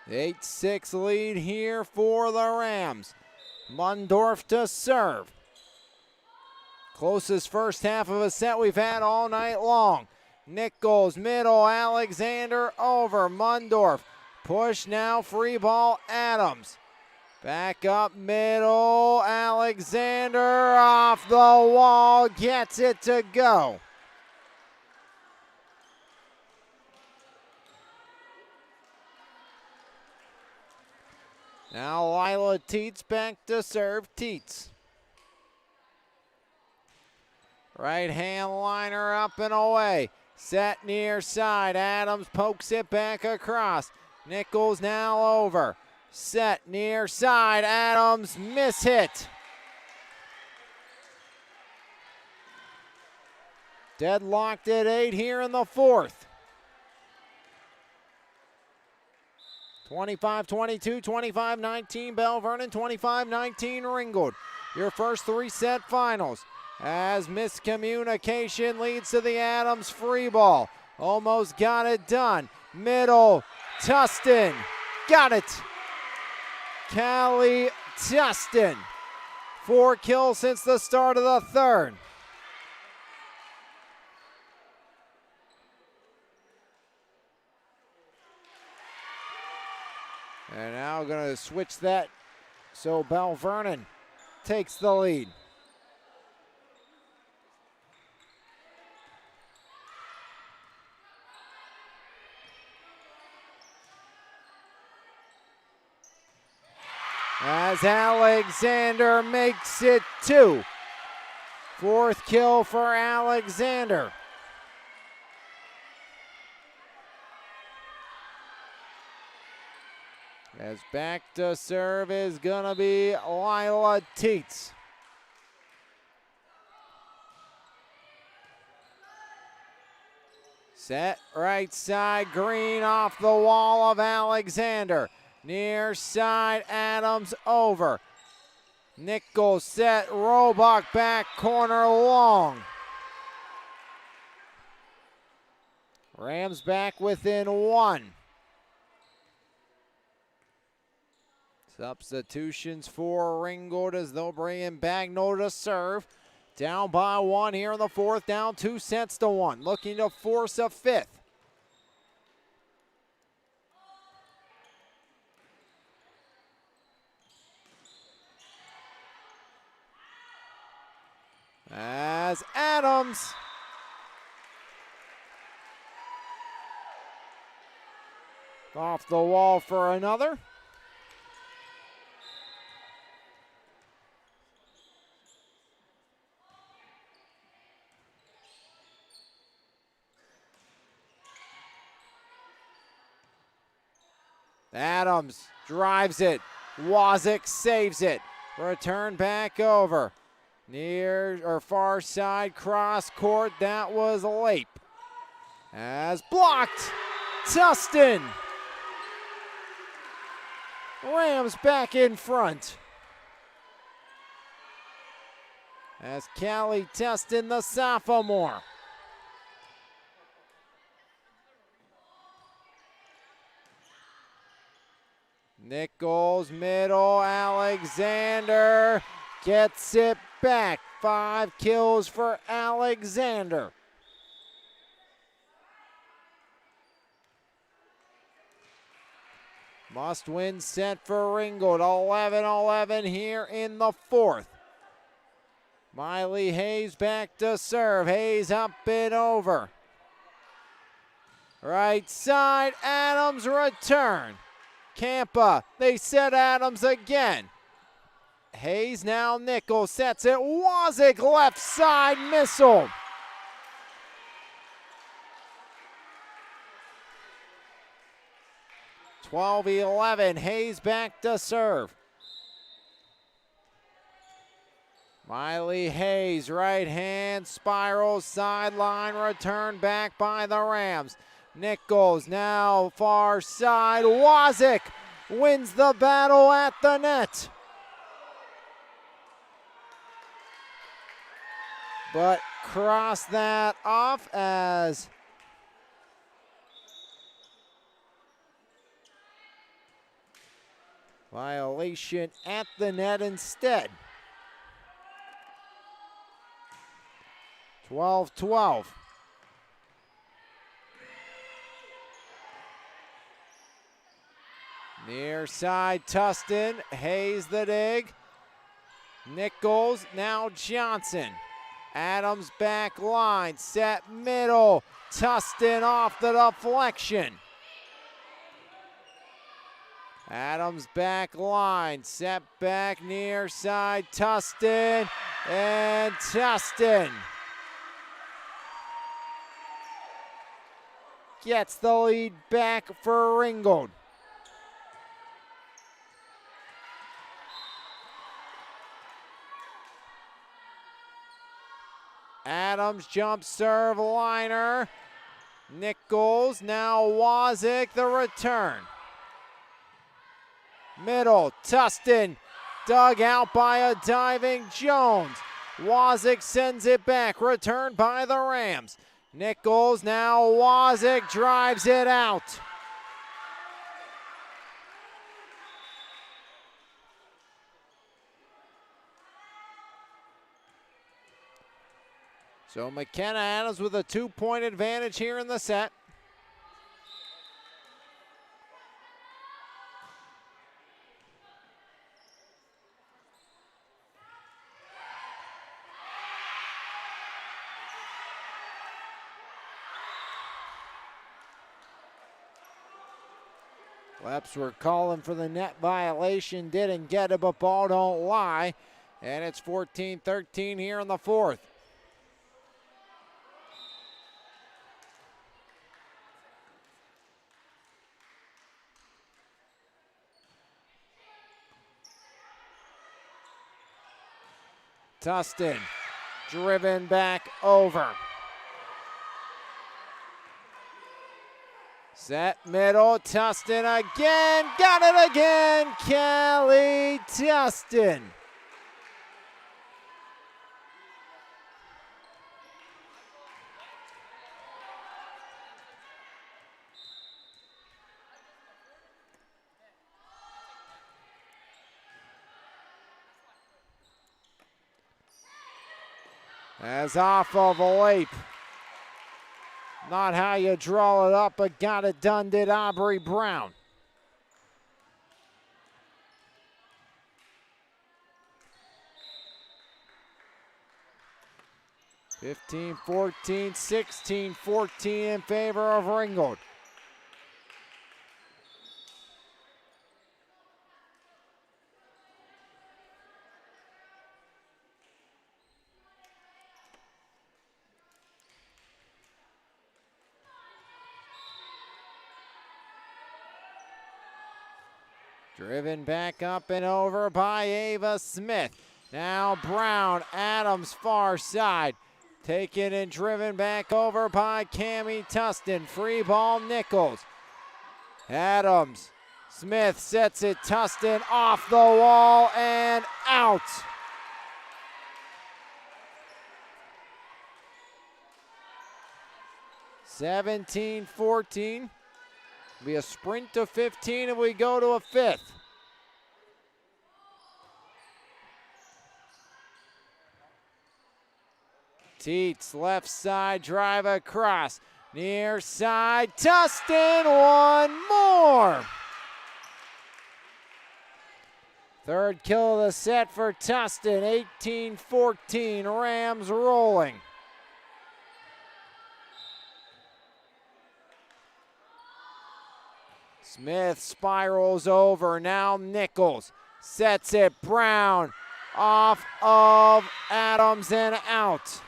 8-6 lead here for the Rams. Mundorf to serve. Closest first half of a set we've had all night long. Nichols, middle, Alexander over, Mundorf. Push now, free ball, Adams. Back up middle, Alexander off the wall, gets it to go. Now Lila Teets back to serve, Teets. Right hand liner up and away. Set near side, Adams pokes it back across. Nichols now over. Set near side, Adams miss hit. Deadlocked at 8 here in the 4th. 25-22, 25-19 Belle Vernon, 25-19 Ringgold. Your first 3-set finals. As miscommunication leads to the Adams free ball. Almost got it done. Middle, Tustin. Got it. Callie Tustin. 4 kills since the start of the 3rd. And now going to switch that so Belle Vernon takes the lead. As Alexander makes it 2. 4th kill for Alexander. As back to serve is gonna be Lila Teets. Set right side, Green off the wall of Alexander. Near side, Adams over. Nichols set, Roebuck back corner long. Rams back within 1. Substitutions for Ringgold as they'll bring in Bagnall to serve. Down by 1 here in the 4th, down 2-1. Looking to force a 5th. as Adams off the wall for another. Adams drives it. Wazik saves it. Return back over. Near or far side cross court. That was Lape. As blocked. Tustin. Rams back in front. As Callie Tustin, the sophomore. Nichols, middle, Alexander gets it back. 5 kills for Alexander. Must win set for Ringgold. 11-11 here in the fourth. Miley Hayes back to serve. Hayes up and over. Right side, Adams return. Campa, they set Adams again. Hayes now Nichols sets it. Wazik left side missile. (12-11). Hayes back to serve. Miley Hayes, right hand spiral sideline, return back by the Rams. Nichols now far side. Wazik wins the battle at the net. But cross that off as violation at the net instead. 12-12. Near side, Tustin. Hayes the dig. Nichols, now Johnson. Adams back line, set middle. Tustin off the deflection. Adams back line, set back near side, Tustin, and Tustin gets the lead back for Ringgold. Adams jump serve liner. Nichols, now Wazik, the return. Middle, Tustin, dug out by a diving Jones. Wazik sends it back, returned by the Rams. Nichols, now Wazik drives it out. So McKenna Adams with a 2-point advantage here in the set. Leps were calling for the net violation, didn't get it, but ball don't lie. And it's 14-13 here in the fourth. Tustin, driven back over. Set middle, Tustin again, got it again, Callie Tustin. As off of a Lape. Not how you draw it up, but got it done, did Aubrey Brown. 15-14, 16-14 in favor of Ringgold. Driven back up and over by Ava Smith. Now Brown, Adams far side. Taken and driven back over by Cammie Tustin. Free ball, Nichols. Adams, Smith sets it, Tustin off the wall and out. (17-14). Be a sprint to 15 and we go to a fifth. Teets, left side, drive across. Near side, Tustin, one more. Third kill of the set for Tustin, 18-14, Rams rolling. Smith spirals over, now Nichols sets it, Brown off of Adams and out.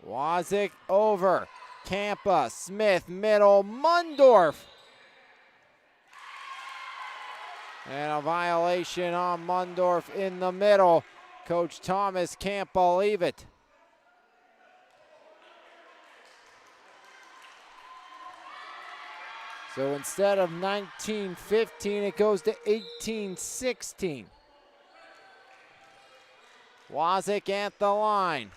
Wazik over, Kampa, Smith, middle, Mundorf. And a violation on Mundorf in the middle. Coach Thomas can't believe it. So instead of 19-15, it goes to 18-16. Wazik at the line.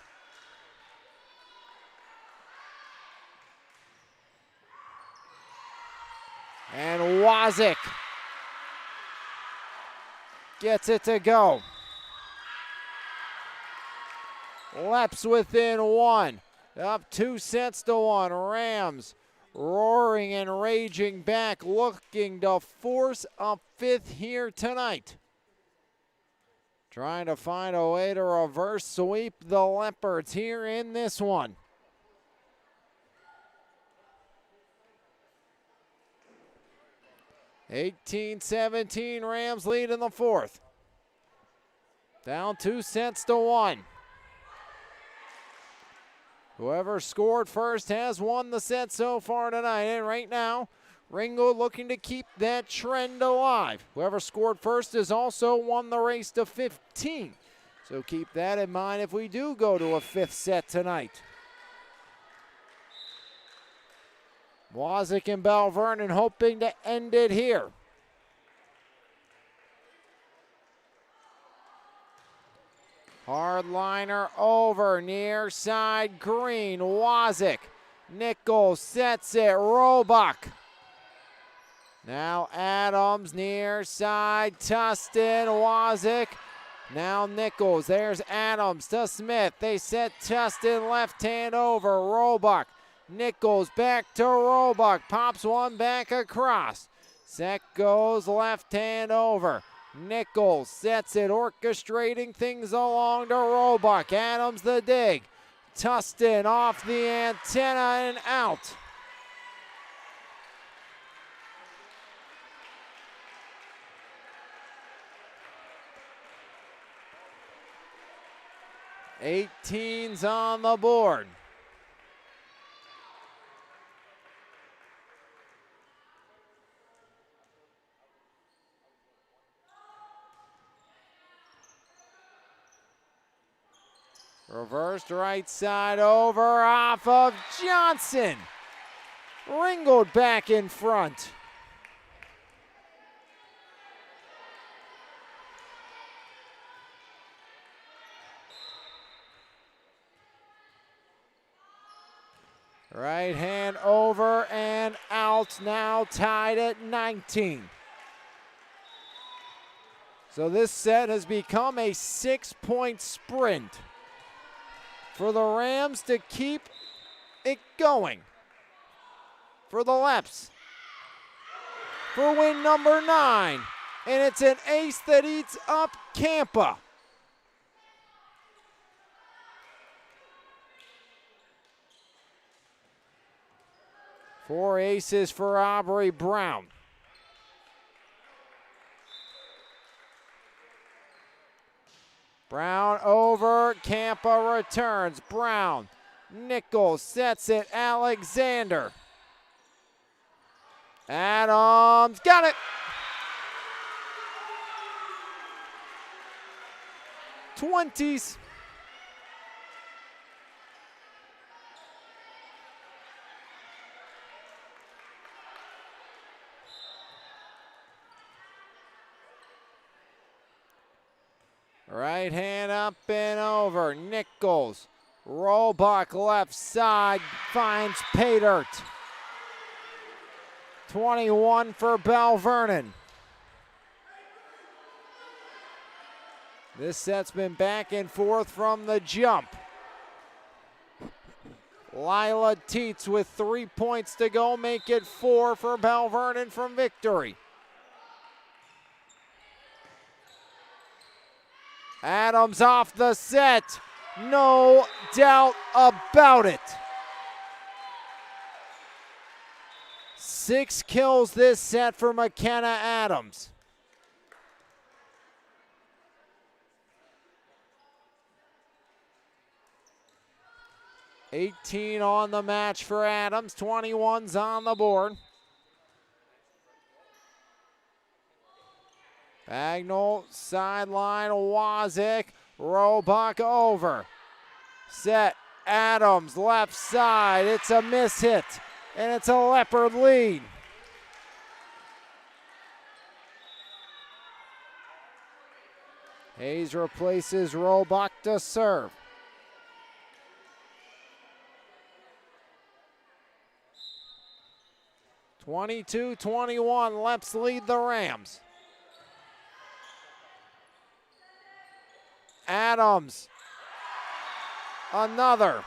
And Wazik gets it to go. Leps within one. Up 2-1. Rams roaring and raging back, looking to force a fifth here tonight. Trying to find a way to reverse sweep the Leopards here in this one. (18-17), Rams lead in the fourth. Down 2-1. Whoever scored first has won the set so far tonight. And right now, Ringgold looking to keep that trend alive. Whoever scored first has also won the race to 15. So keep that in mind if we do go to a fifth set tonight. Wazik and Belle Vernon hoping to end it here. Hardliner over, near side, Green, Wazik. Nichols sets it, Roebuck. Now Adams, near side, Tustin, Wazik. Now Nichols, there's Adams to Smith. They set Tustin left hand over, Roebuck. Nichols back to Roebuck, pops one back across. Set goes left hand over. Nichols sets it, orchestrating things along to Roebuck. Adams the dig. Tustin off the antenna and out. Eighteen's on the board. Reversed right side over off of Johnson. Ringgold back in front. Right hand over and out, now tied at 19. So this set has become a 6-point sprint for the Rams to keep it going. For the Leps, for win number 9. And it's an ace that eats up Campa. Four aces for Aubrey Brown. Brown over, Campa returns. Brown, Nichols sets it, Alexander. Adams, got it! 20s. Right hand up and over. Nichols. Roebuck left side finds Paydirt. 21 for Belle Vernon. This set's been back and forth from the jump. Lila Teets with 3 points to go, make it 4 for Belle Vernon from victory. Adams off the set. No doubt about it. 6 kills this set for McKenna Adams. $18 on the match for Adams. 21's on the board. Bagnall, sideline, Wazik, Roebuck over. Set, Adams, left side. It's a miss hit, and it's a Leopard lead. Hayes replaces Roebuck to serve. (22-21), Leps lead the Rams. Adams, another.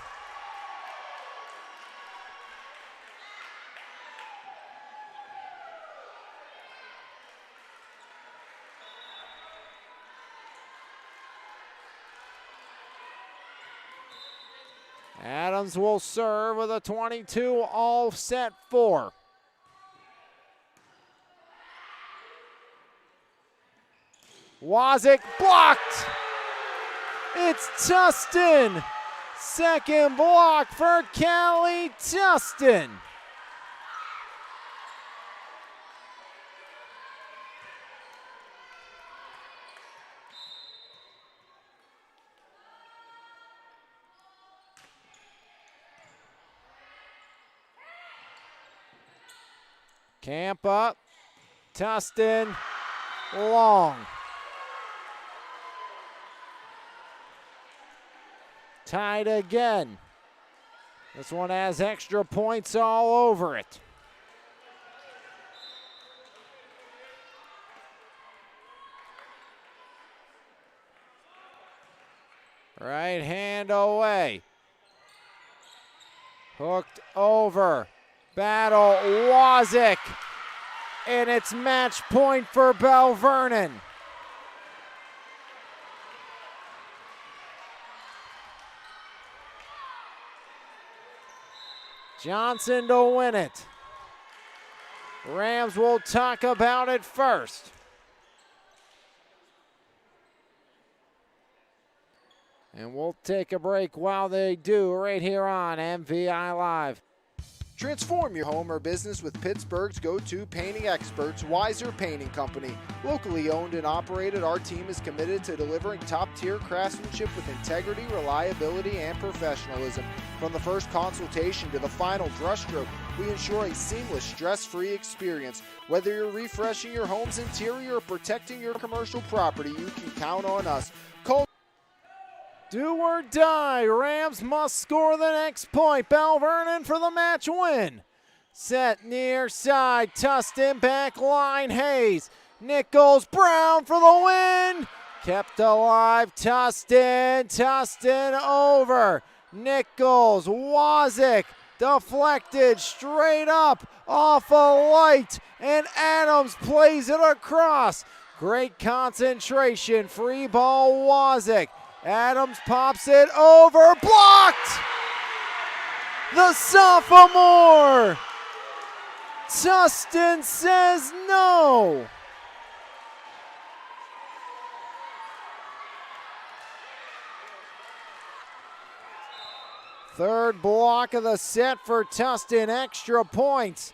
Adams will serve with a 22, all set 4. Wazik blocked. It's Tustin. Second block for Callie Tustin. Campa, Tustin, long. Tied again. This one has extra points all over it. Right hand away. Hooked over. Battle Wazik. And it's match point for Belle Vernon. Johnson to win it. Rams will talk about it first. And we'll take a break while they do right here on MVI Live. Transform your home or business with Pittsburgh's go-to painting experts, Weiser Painting Company. Locally owned and operated, our team is committed to delivering top-tier craftsmanship with integrity, reliability, and professionalism. From the first consultation to the final brushstroke, we ensure a seamless, stress-free experience. Whether you're refreshing your home's interior or protecting your commercial property, you can count on us. Call Do or die. Rams must score the next point. Belle Vernon for the match win. Set near side. Tustin back line. Hayes Nichols, Brown for the win. Kept alive, Tustin. Tustin over. Nichols, Wazik, deflected straight up off a light, and Adams plays it across. Great concentration, free ball, Wazik. Adams pops it over, blocked! The sophomore! Tustin says no! Third block of the set for Tustin, extra points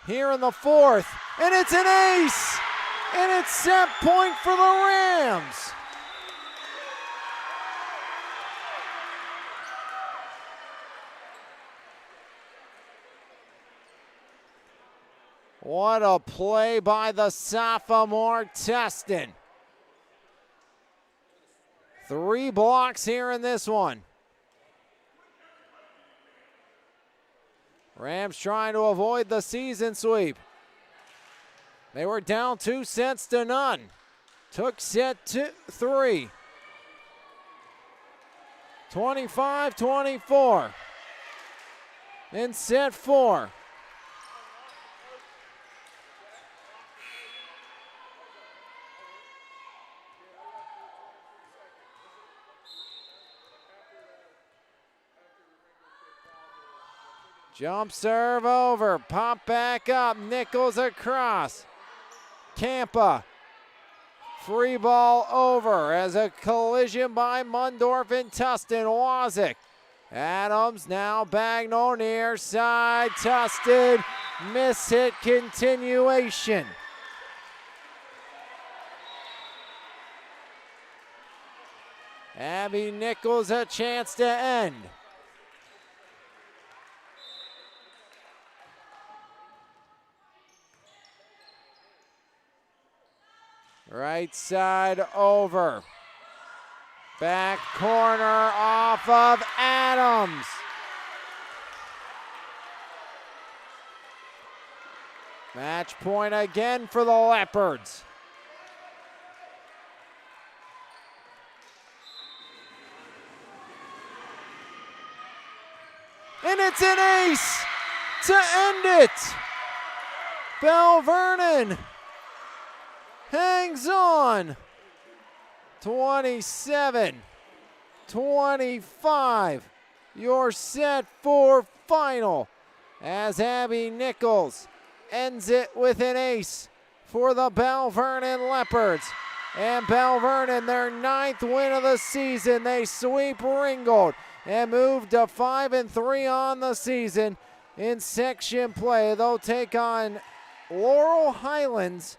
here in the fourth, and it's an ace! And it's set point for the Rams! What a play by the sophomore Tustin. 3 blocks here in this one. Rams trying to avoid the season sweep. They were down 2 sets to none. Took set 3. 25-24. In set 4. Jump serve over, pop back up, Nichols across. Kampa, free ball over as a collision by Mundorf and Tustin. Wazik, Adams now Bagnall near side, Tustin, miss hit continuation. Abby Nichols a chance to end. Right side over. Back corner off of Adams. Match point again for the Leopards. And it's an ace to end it. Belle Vernon hangs on. 27-25. Your set 4 final as Abby Nichols ends it with an ace for the Belle Vernon Leopards. And Belle Vernon, their 9th win of the season. They sweep Ringgold and move to 5-3 on the season. In section play, they'll take on Laurel Highlands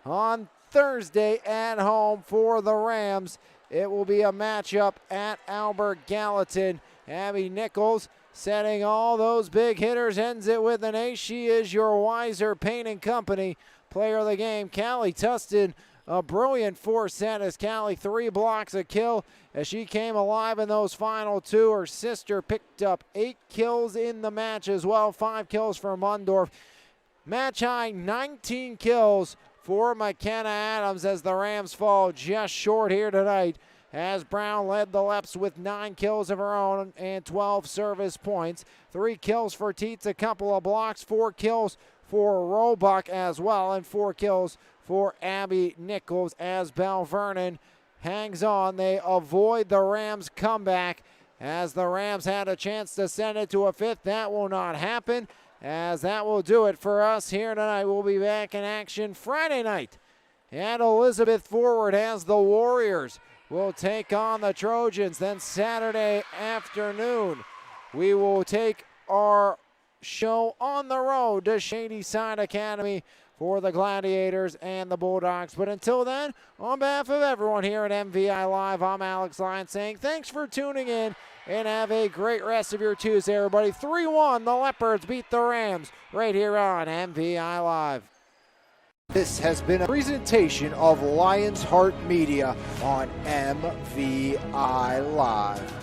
on Thursday at home for the Rams. It will be a matchup at Albert Gallatin. Abby Nichols setting all those big hitters, ends it with an ace. She is your Weiser Paint and Company player of the game. Callie Tustin, a brilliant 4 set as Callie 3 blocks a kill as she came alive in those final 2. Her sister picked up 8 kills in the match as well, 5 kills for Mundorf. Match high 19 kills for McKenna Adams as the Rams fall just short here tonight, as Brown led the Leps with 9 kills of her own and 12 service points. 3 kills for Teets, a couple of blocks, 4 kills for Roebuck as well, and 4 kills for Abby Nichols as Belle Vernon hangs on. They avoid the Rams comeback as the Rams had a chance to send it to a 5th. That will not happen, as that will do it for us here tonight. We'll be back in action Friday night at Elizabeth Forward as the Warriors will take on the Trojans. Then Saturday afternoon, we will take our show on the road to Shadyside Academy for the Gladiators and the Bulldogs. But until then, on behalf of everyone here at MVI Live, I'm Alex Lyon saying thanks for tuning in and have a great rest of your Tuesday, everybody. 3-1, the Leopards beat the Rams right here on MVI Live. This has been a presentation of Lions Heart Media on MVI Live.